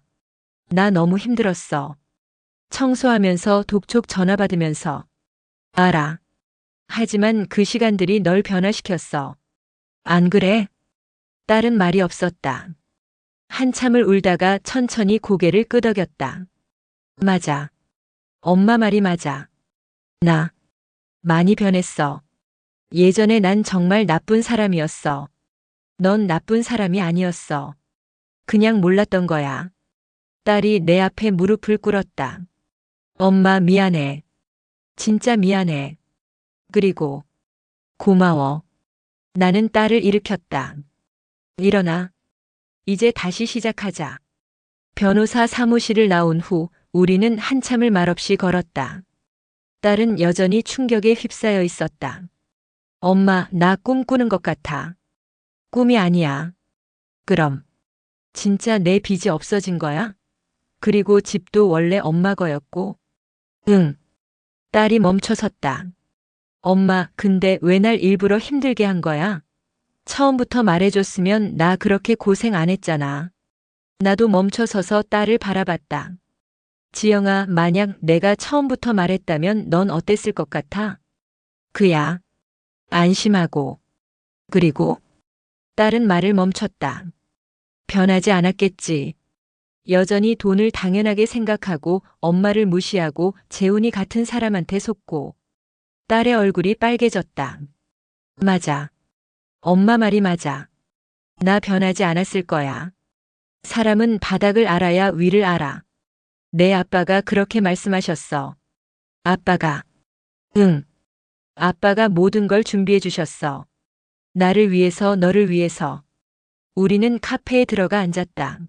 나 너무 힘들었어. 청소하면서 독촉 전화 받으면서. 알아. 하지만 그 시간들이 널 변화시켰어. 안 그래? 딸은 말이 없었다. 한참을 울다가 천천히 고개를 끄덕였다. 맞아. 엄마 말이 맞아. 나 많이 변했어. 예전에 난 정말 나쁜 사람이었어. 넌 나쁜 사람이 아니었어. 그냥 몰랐던 거야. 딸이 내 앞에 무릎을 꿇었다. 엄마 미안해. 진짜 미안해. 그리고 고마워. 나는 딸을 일으켰다. 일어나. 이제 다시 시작하자. 변호사 사무실을 나온 후 우리는 한참을 말없이 걸었다. 딸은 여전히 충격에 휩싸여 있었다. 엄마, 나 꿈꾸는 것 같아. 꿈이 아니야. 그럼 진짜 내 빚이 없어진 거야? 그리고 집도 원래 엄마 거였고. 응. 딸이 멈춰섰다. 엄마, 근데 왜 날 일부러 힘들게 한 거야? 처음부터 말해줬으면 나 그렇게 고생 안 했잖아. 나도 멈춰서서 딸을 바라봤다. 지영아, 만약 내가 처음부터 말했다면 넌 어땠을 것 같아? 그야. 안심하고. 그리고 딸은 말을 멈췄다. 변하지 않았겠지. 여전히 돈을 당연하게 생각하고 엄마를 무시하고 재훈이 같은 사람한테 속고. 딸의 얼굴이 빨개졌다. 맞아. 엄마 말이 맞아. 나 변하지 않았을 거야. 사람은 바닥을 알아야 위를 알아. 내 아빠가 그렇게 말씀하셨어. 아빠가. 응. 아빠가 모든 걸 준비해 주셨어. 나를 위해서, 너를 위해서. 우리는 카페에 들어가 앉았다.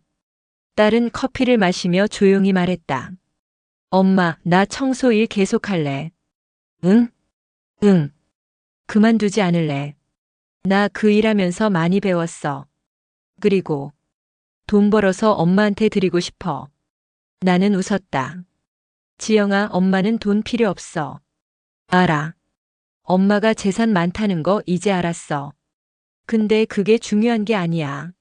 딸은 커피를 마시며 조용히 말했다. 엄마, 나 청소 일 계속할래. 응? 응. 그만두지 않을래. 나 그 일하면서 많이 배웠어. 그리고 돈 벌어서 엄마한테 드리고 싶어. 나는 웃었다. 지영아, 엄마는 돈 필요 없어. 알아. 엄마가 재산 많다는 거 이제 알았어. 근데 그게 중요한 게 아니야.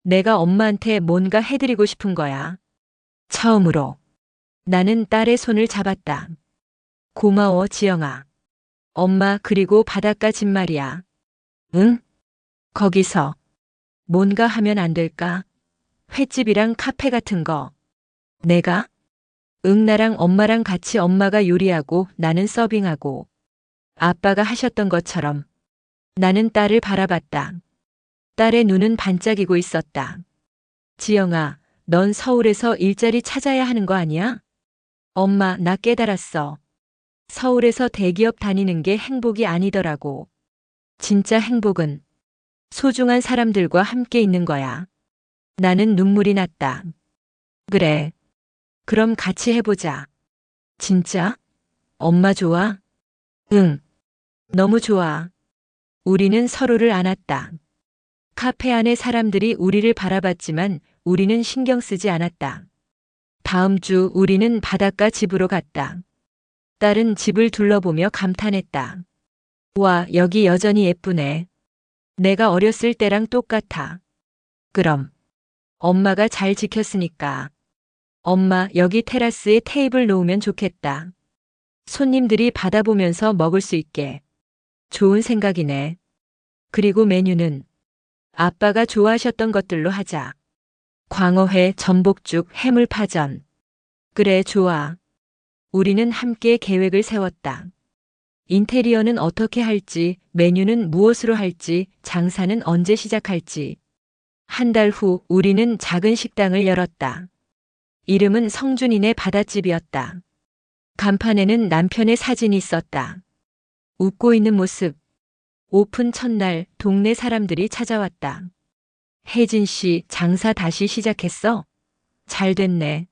내가 엄마한테 뭔가 해드리고 싶은 거야. 처음으로. 나는 딸의 손을 잡았다. 고마워, 지영아. 엄마, 그리고 바닷가 집 말이야. 응? 거기서 뭔가 하면 안 될까? 횟집이랑 카페 같은 거. 내가? 응, 나랑 엄마랑 같이 엄마가 요리하고 나는 서빙하고 아빠가 하셨던 것처럼. 나는 딸을 바라봤다. 딸의 눈은 반짝이고 있었다. 지영아, 넌 서울에서 일자리 찾아야 하는 거 아니야? 엄마, 나 깨달았어. 서울에서 대기업 다니는 게 행복이 아니더라고. 진짜 행복은 소중한 사람들과 함께 있는 거야. 나는 눈물이 났다. 그래. 그럼 같이 해보자. 진짜? 엄마 좋아? 응. 너무 좋아. 우리는 서로를 안았다. 카페 안의 사람들이 우리를 바라봤지만 우리는 신경 쓰지 않았다. 다음 주 우리는 바닷가 집으로 갔다. 딸은 집을 둘러보며 감탄했다. 와, 여기 여전히 예쁘네. 내가 어렸을 때랑 똑같아. 그럼 엄마가 잘 지켰으니까. 엄마, 여기 테라스에 테이블 놓으면 좋겠다. 손님들이 받아보면서 먹을 수 있게. 좋은 생각이네. 그리고 메뉴는 아빠가 좋아하셨던 것들로 하자. 광어회, 전복죽, 해물파전. 그래, 좋아. 우리는 함께 계획을 세웠다. 인테리어는 어떻게 할지, 메뉴는 무엇으로 할지, 장사는 언제 시작할지. 한 달 후 우리는 작은 식당을 열었다. 이름은 성준이네 바닷집이었다. 간판에는 남편의 사진이 있었다. 웃고 있는 모습. 오픈 첫날 동네 사람들이 찾아왔다. 혜진 씨, 장사 다시 시작했어? 잘 됐네.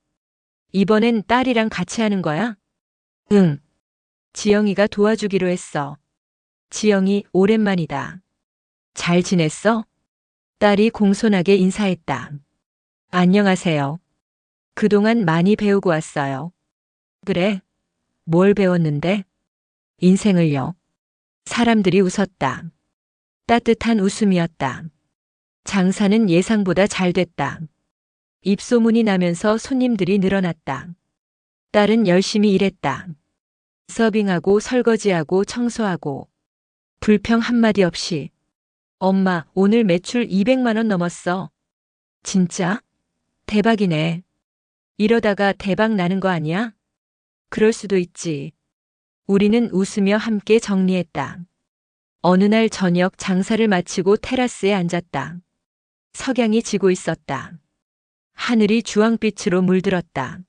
이번엔 딸이랑 같이 하는 거야? 응. 지영이가 도와주기로 했어. 지영이, 오랜만이다. 잘 지냈어? 딸이 공손하게 인사했다. 안녕하세요. 그동안 많이 배우고 왔어요. 그래? 뭘 배웠는데? 인생을요. 사람들이 웃었다. 따뜻한 웃음이었다. 장사는 예상보다 잘 됐다. 입소문이 나면서 손님들이 늘어났다. 딸은 열심히 일했다. 서빙하고 설거지하고 청소하고 불평 한마디 없이. 엄마, 오늘 매출 200만 원 넘었어. 진짜? 대박이네. 이러다가 대박 나는 거 아니야? 그럴 수도 있지. 우리는 웃으며 함께 정리했다. 어느 날 저녁 장사를 마치고 테라스에 앉았다. 석양이 지고 있었다. 하늘이 주황빛으로 물들었다.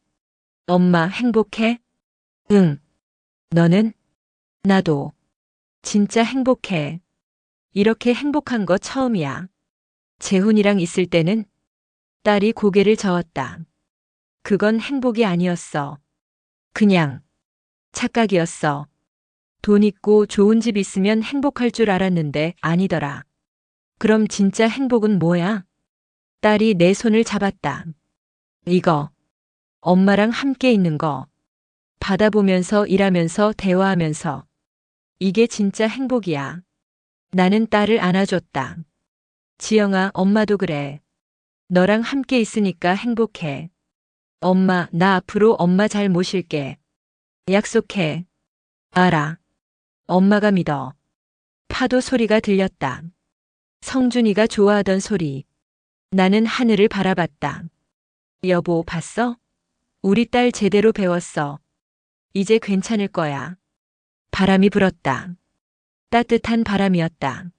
엄마, 행복해? 응. 너는? 나도. 진짜 행복해. 이렇게 행복한 거 처음이야. 재훈이랑 있을 때는 딸이 고개를 저었다. 그건 행복이 아니었어. 그냥 착각이었어. 돈 있고 좋은 집 있으면 행복할 줄 알았는데 아니더라. 그럼 진짜 행복은 뭐야? 딸이 내 손을 잡았다. 이거. 엄마랑 함께 있는 거. 바다 보면서 일하면서 대화하면서. 이게 진짜 행복이야. 나는 딸을 안아줬다. 지영아, 엄마도 그래. 너랑 함께 있으니까 행복해. 엄마, 나 앞으로 엄마 잘 모실게. 약속해. 알아. 엄마가 믿어. 파도 소리가 들렸다. 성준이가 좋아하던 소리. 나는 하늘을 바라봤다. 여보, 봤어? 우리 딸 제대로 배웠어. 이제 괜찮을 거야. 바람이 불었다. 따뜻한 바람이었다.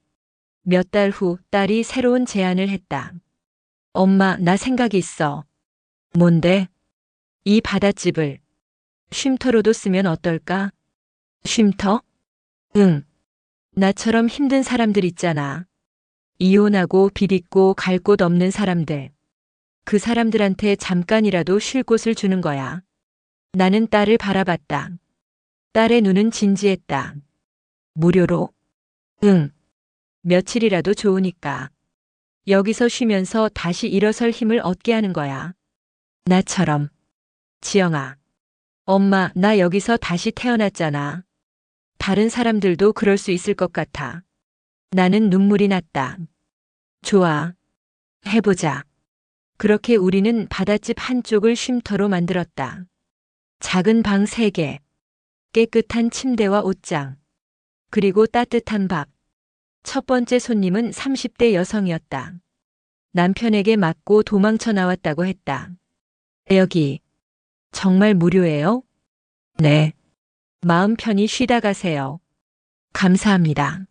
몇 달 후 딸이 새로운 제안을 했다. 엄마, 나 생각이 있어. 뭔데? 이 바닷집을 쉼터로도 쓰면 어떨까? 쉼터? 응. 나처럼 힘든 사람들 있잖아. 이혼하고 빚 있고 갈 곳 없는 사람들. 그 사람들한테 잠깐이라도 쉴 곳을 주는 거야. 나는 딸을 바라봤다. 딸의 눈은 진지했다. 무료로? 응. 며칠이라도 좋으니까. 여기서 쉬면서 다시 일어설 힘을 얻게 하는 거야. 나처럼. 지영아. 엄마, 나 여기서 다시 태어났잖아. 다른 사람들도 그럴 수 있을 것 같아. 나는 눈물이 났다. 좋아. 해보자. 그렇게 우리는 바닷집 한쪽을 쉼터로 만들었다. 작은 방 3개, 깨끗한 침대와 옷장, 그리고 따뜻한 밥. 첫 번째 손님은 30대 여성이었다. 남편에게 맞고 도망쳐 나왔다고 했다. 여기 정말 무료예요? 네. 마음 편히 쉬다 가세요. 감사합니다.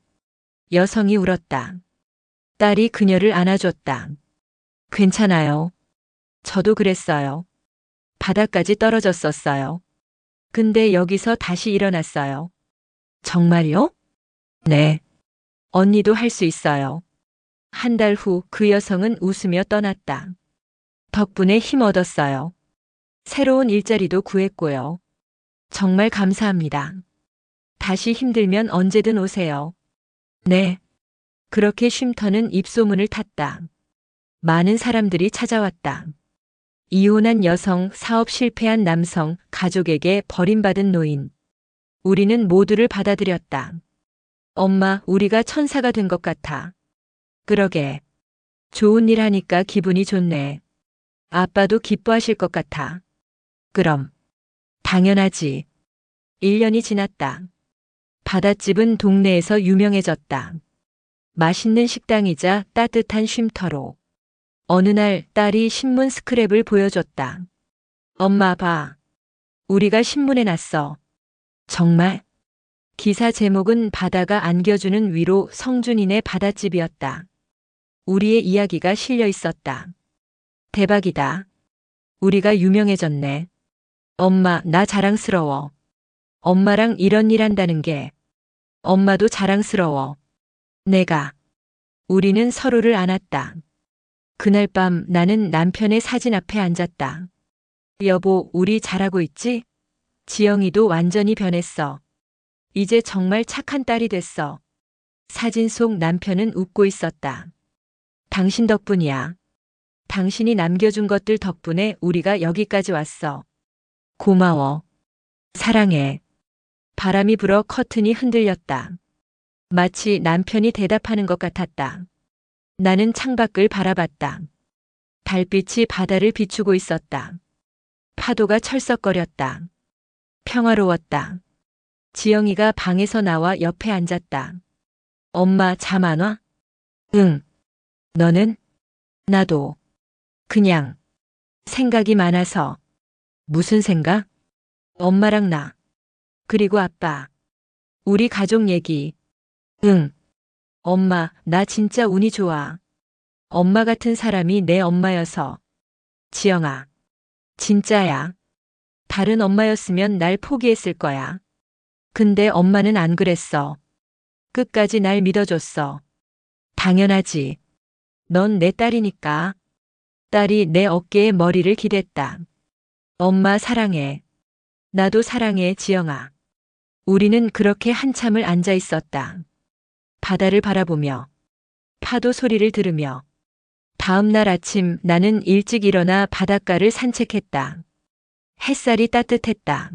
여성이 울었다. 딸이 그녀를 안아줬다. 괜찮아요. 저도 그랬어요. 바닥까지 떨어졌었어요. 근데 여기서 다시 일어났어요. 정말요? 네. 언니도 할 수 있어요. 한 달 후 그 여성은 웃으며 떠났다. 덕분에 힘 얻었어요. 새로운 일자리도 구했고요. 정말 감사합니다. 다시 힘들면 언제든 오세요. 네. 그렇게 쉼터는 입소문을 탔다. 많은 사람들이 찾아왔다. 이혼한 여성, 사업 실패한 남성, 가족에게 버림받은 노인. 우리는 모두를 받아들였다. 엄마, 우리가 천사가 된 것 같아. 그러게. 좋은 일 하니까 기분이 좋네. 아빠도 기뻐하실 것 같아. 그럼. 당연하지. 1년이 지났다. 바닷집은 동네에서 유명해졌다. 맛있는 식당이자 따뜻한 쉼터로. 어느 날 딸이 신문 스크랩을 보여줬다. 엄마 봐. 우리가 신문에 났어. 정말? 기사 제목은 바다가 안겨주는 위로 성준이네 바닷집이었다. 우리의 이야기가 실려 있었다. 대박이다. 우리가 유명해졌네. 엄마, 나 자랑스러워. 엄마랑 이런 일 한다는 게. 엄마도 자랑스러워. 우리는 서로를 안았다. 그날 밤 나는 남편의 사진 앞에 앉았다. 여보, 우리 잘하고 있지? 지영이도 완전히 변했어. 이제 정말 착한 딸이 됐어. 사진 속 남편은 웃고 있었다. 당신 덕분이야. 당신이 남겨준 것들 덕분에 우리가 여기까지 왔어. 고마워. 사랑해. 바람이 불어 커튼이 흔들렸다. 마치 남편이 대답하는 것 같았다. 나는 창밖을 바라봤다. 달빛이 바다를 비추고 있었다. 파도가 철썩거렸다. 평화로웠다. 지영이가 방에서 나와 옆에 앉았다. 엄마 잠 안 와? 응. 너는? 나도. 그냥. 생각이 많아서. 무슨 생각? 엄마랑 나. 그리고 아빠. 우리 가족 얘기. 응. 엄마, 나 진짜 운이 좋아. 엄마 같은 사람이 내 엄마여서. 지영아. 진짜야. 다른 엄마였으면 날 포기했을 거야. 근데 엄마는 안 그랬어. 끝까지 날 믿어줬어. 당연하지. 넌 내 딸이니까. 딸이 내 어깨에 머리를 기댔다. 엄마 사랑해. 나도 사랑해, 지영아. 우리는 그렇게 한참을 앉아 있었다. 바다를 바라보며, 파도 소리를 들으며. 다음 날 아침 나는 일찍 일어나 바닷가를 산책했다. 햇살이 따뜻했다.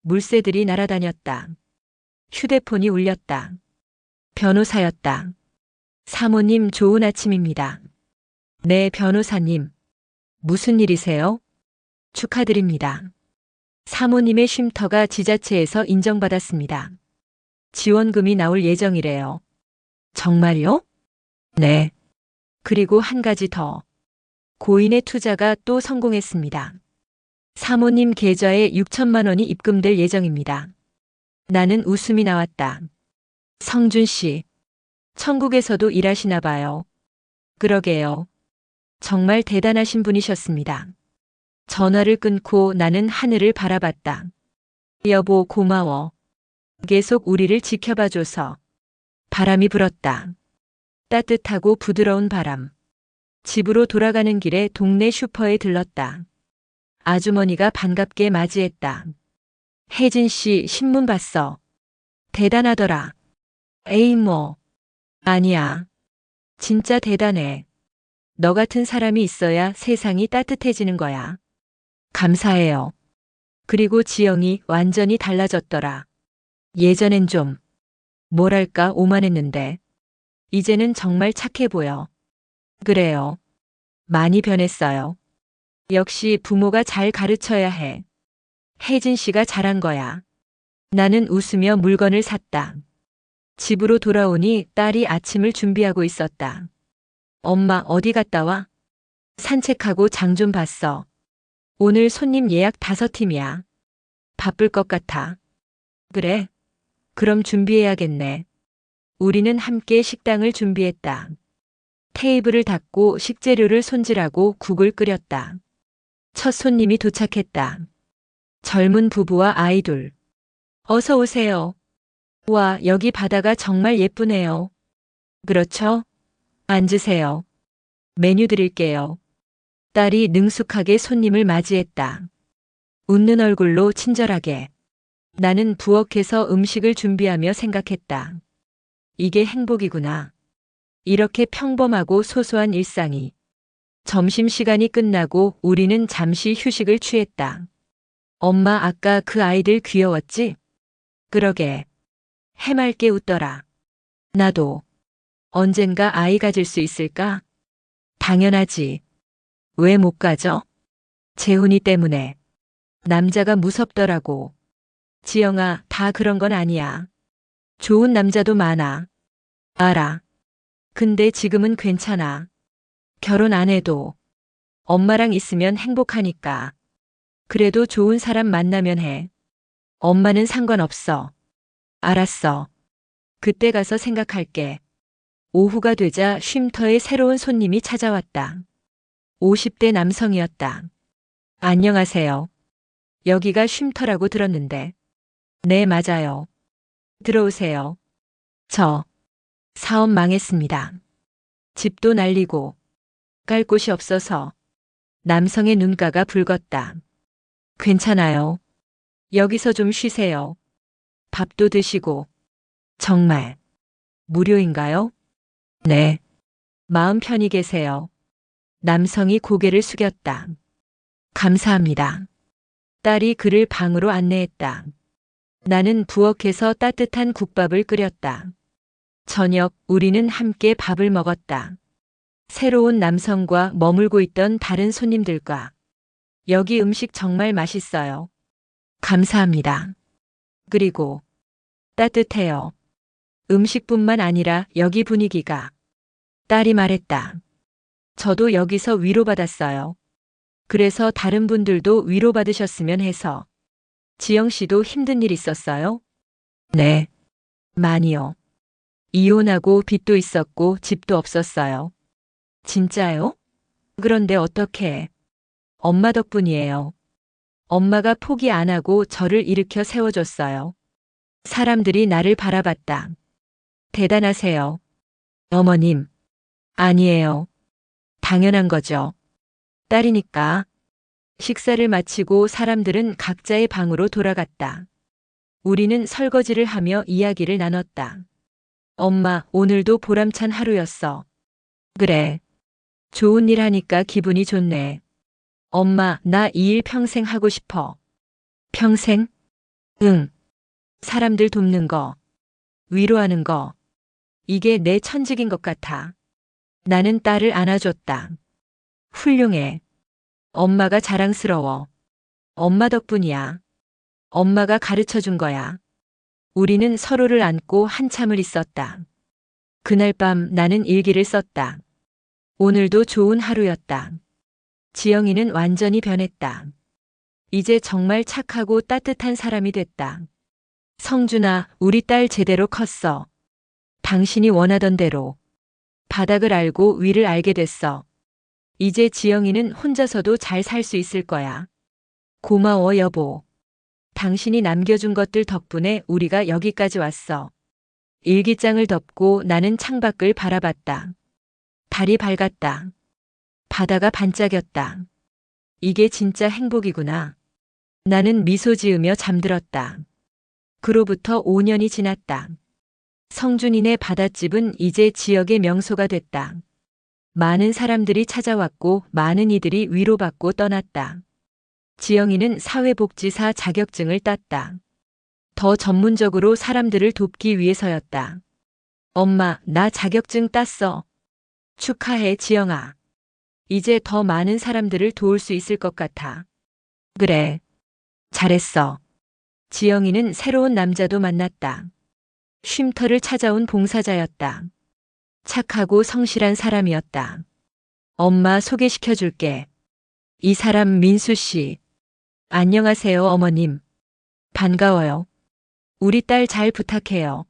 물새들이 날아다녔다. 휴대폰이 울렸다. 변호사였다. 사모님 좋은 아침입니다. 네, 변호사님. 무슨 일이세요? 축하드립니다. 사모님의 쉼터가 지자체에서 인정받았습니다. 지원금이 나올 예정이래요. 정말요? 네. 그리고 한 가지 더. 고인의 투자가 또 성공했습니다. 사모님 계좌에 6천만 원이 입금될 예정입니다. 나는 웃음이 나왔다. 성준 씨. 천국에서도 일하시나 봐요. 그러게요. 정말 대단하신 분이셨습니다. 전화를 끊고 나는 하늘을 바라봤다. 여보, 고마워. 계속 우리를 지켜봐줘서. 바람이 불었다. 따뜻하고 부드러운 바람. 집으로 돌아가는 길에 동네 슈퍼에 들렀다. 아주머니가 반갑게 맞이했다. 혜진 씨 신문 봤어. 대단하더라. 에이 뭐. 아니야. 진짜 대단해. 너 같은 사람이 있어야 세상이 따뜻해지는 거야. 감사해요. 그리고 지영이 완전히 달라졌더라. 예전엔 좀, 뭐랄까 오만했는데, 이제는 정말 착해 보여. 그래요. 많이 변했어요. 역시 부모가 잘 가르쳐야 해. 혜진 씨가 잘한 거야. 나는 웃으며 물건을 샀다. 집으로 돌아오니 딸이 아침을 준비하고 있었다. 엄마 어디 갔다 와? 산책하고 장 좀 봤어. 오늘 손님 예약 5팀이야. 바쁠 것 같아. 그래? 그럼 준비해야겠네. 우리는 함께 식당을 준비했다. 테이블을 닦고 식재료를 손질하고 국을 끓였다. 첫 손님이 도착했다. 젊은 부부와 아이 둘. 어서 오세요. 와, 여기 바다가 정말 예쁘네요. 그렇죠? 앉으세요. 메뉴 드릴게요. 딸이 능숙하게 손님을 맞이했다. 웃는 얼굴로 친절하게. 나는 부엌에서 음식을 준비하며 생각했다. 이게 행복이구나. 이렇게 평범하고 소소한 일상이. 점심시간이 끝나고 우리는 잠시 휴식을 취했다. 엄마 아까 그 아이들 귀여웠지? 그러게. 해맑게 웃더라. 나도. 언젠가 아이 가질 수 있을까? 당연하지. 왜 못 가져? 재훈이 때문에. 남자가 무섭더라고. 지영아, 다 그런 건 아니야. 좋은 남자도 많아. 알아. 근데 지금은 괜찮아. 결혼 안 해도. 엄마랑 있으면 행복하니까. 그래도 좋은 사람 만나면 해. 엄마는 상관없어. 알았어. 그때 가서 생각할게. 오후가 되자 쉼터에 새로운 손님이 찾아왔다. 50대 남성이었다. 안녕하세요. 여기가 쉼터라고 들었는데. 네, 맞아요. 들어오세요. 저 사업 망했습니다. 집도 날리고 갈 곳이 없어서. 남성의 눈가가 붉었다. 괜찮아요. 여기서 좀 쉬세요. 밥도 드시고. 정말 무료인가요? 네. 마음 편히 계세요. 남성이 고개를 숙였다. 감사합니다. 딸이 그를 방으로 안내했다. 나는 부엌에서 따뜻한 국밥을 끓였다. 저녁 우리는 함께 밥을 먹었다. 새로운 남성과 머물고 있던 다른 손님들과. 여기 음식 정말 맛있어요. 감사합니다. 그리고 따뜻해요. 음식뿐만 아니라 여기 분위기가. 딸이 말했다. 저도 여기서 위로받았어요. 그래서 다른 분들도 위로받으셨으면 해서. 지영 씨도 힘든 일 있었어요? 네. 많이요. 이혼하고 빚도 있었고 집도 없었어요. 진짜요? 그런데 어떻게? 엄마 덕분이에요. 엄마가 포기 안 하고 저를 일으켜 세워줬어요. 사람들이 나를 바라봤다. 대단하세요. 어머님. 아니에요. 당연한 거죠. 딸이니까. 식사를 마치고 사람들은 각자의 방으로 돌아갔다. 우리는 설거지를 하며 이야기를 나눴다. 엄마, 오늘도 보람찬 하루였어. 그래. 좋은 일 하니까 기분이 좋네. 엄마, 나 이 일 평생 하고 싶어. 평생? 응. 사람들 돕는 거. 위로하는 거. 이게 내 천직인 것 같아. 나는 딸을 안아줬다. 훌륭해. 엄마가 자랑스러워. 엄마 덕분이야. 엄마가 가르쳐 준 거야. 우리는 서로를 안고 한참을 있었다. 그날 밤 나는 일기를 썼다. 오늘도 좋은 하루였다. 지영이는 완전히 변했다. 이제 정말 착하고 따뜻한 사람이 됐다. 성준아, 우리 딸 제대로 컸어. 당신이 원하던 대로. 바닥을 알고 위를 알게 됐어. 이제 지영이는 혼자서도 잘 살 수 있을 거야. 고마워, 여보. 당신이 남겨준 것들 덕분에 우리가 여기까지 왔어. 일기장을 덮고 나는 창밖을 바라봤다. 달이 밝았다. 바다가 반짝였다. 이게 진짜 행복이구나. 나는 미소 지으며 잠들었다. 그로부터 5년이 지났다. 성준이네 바닷집은 이제 지역의 명소가 됐다. 많은 사람들이 찾아왔고 많은 이들이 위로받고 떠났다. 지영이는 사회복지사 자격증을 땄다. 더 전문적으로 사람들을 돕기 위해서였다. 엄마, 나 자격증 땄어. 축하해, 지영아. 이제 더 많은 사람들을 도울 수 있을 것 같아. 그래. 잘했어. 지영이는 새로운 남자도 만났다. 쉼터를 찾아온 봉사자였다. 착하고 성실한 사람이었다. 엄마 소개시켜 줄게. 이 사람 민수 씨. 안녕하세요, 어머님. 반가워요. 우리 딸 잘 부탁해요.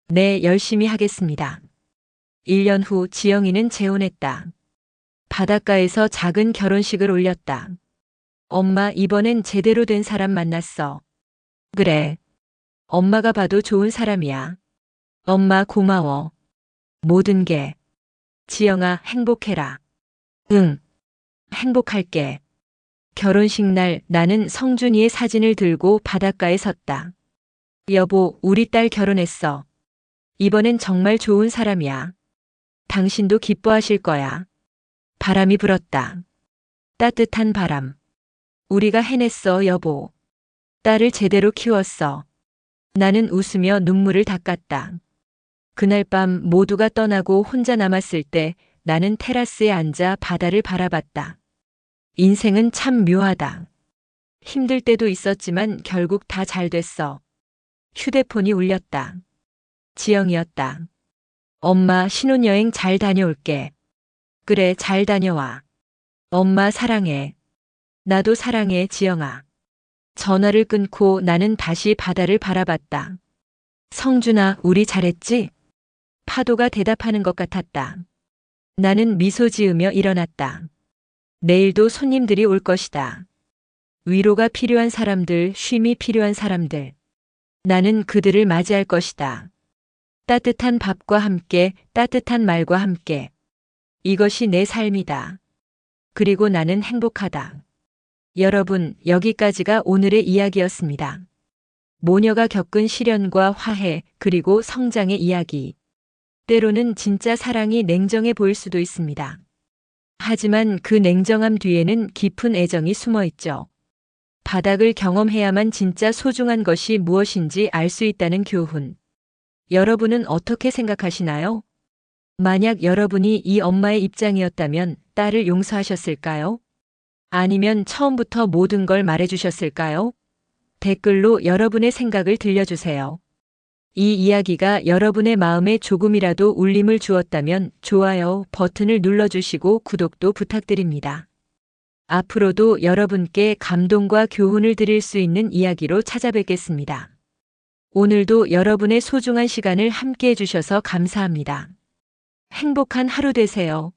네, 열심히 하겠습니다. 1년 후 지영이는 재혼했다. 바닷가에서 작은 결혼식을 올렸다. 엄마, 이번엔 제대로 된 사람 만났어. 그래. 엄마가 봐도 좋은 사람이야. 엄마 고마워. 모든 게. 지영아, 행복해라. 응. 행복할게. 결혼식 날 나는 성준이의 사진을 들고 바닷가에 섰다. 여보, 우리 딸 결혼했어. 이번엔 정말 좋은 사람이야. 당신도 기뻐하실 거야. 바람이 불었다. 따뜻한 바람. 우리가 해냈어, 여보. 딸을 제대로 키웠어. 나는 웃으며 눈물을 닦았다. 그날 밤 모두가 떠나고 혼자 남았을 때 나는 테라스에 앉아 바다를 바라봤다. 인생은 참 묘하다. 힘들 때도 있었지만 결국 다 잘 됐어. 휴대폰이 울렸다. 지영이었다. 엄마, 신혼여행 잘 다녀올게. 그래, 잘 다녀와. 엄마 사랑해. 나도 사랑해, 지영아. 전화를 끊고 나는 다시 바다를 바라봤다. 성준아, 우리 잘했지? 파도가 대답하는 것 같았다. 나는 미소 지으며 일어났다. 내일도 손님들이 올 것이다. 위로가 필요한 사람들, 쉼이 필요한 사람들. 나는 그들을 맞이할 것이다. 따뜻한 밥과 함께, 따뜻한 말과 함께. 이것이 내 삶이다. 그리고 나는 행복하다. 여러분, 여기까지가 오늘의 이야기였습니다. 모녀가 겪은 시련과 화해, 그리고 성장의 이야기. 때로는 진짜 사랑이 냉정해 보일 수도 있습니다. 하지만 그 냉정함 뒤에는 깊은 애정이 숨어 있죠. 바닥을 경험해야만 진짜 소중한 것이 무엇인지 알 수 있다는 교훈. 여러분은 어떻게 생각하시나요? 만약 여러분이 이 엄마의 입장이었다면 딸을 용서하셨을까요? 아니면 처음부터 모든 걸 말해주셨을까요? 댓글로 여러분의 생각을 들려주세요. 이 이야기가 여러분의 마음에 조금이라도 울림을 주었다면 좋아요 버튼을 눌러주시고 구독도 부탁드립니다. 앞으로도 여러분께 감동과 교훈을 드릴 수 있는 이야기로 찾아뵙겠습니다. 오늘도 여러분의 소중한 시간을 함께 해주셔서 감사합니다. 행복한 하루 되세요.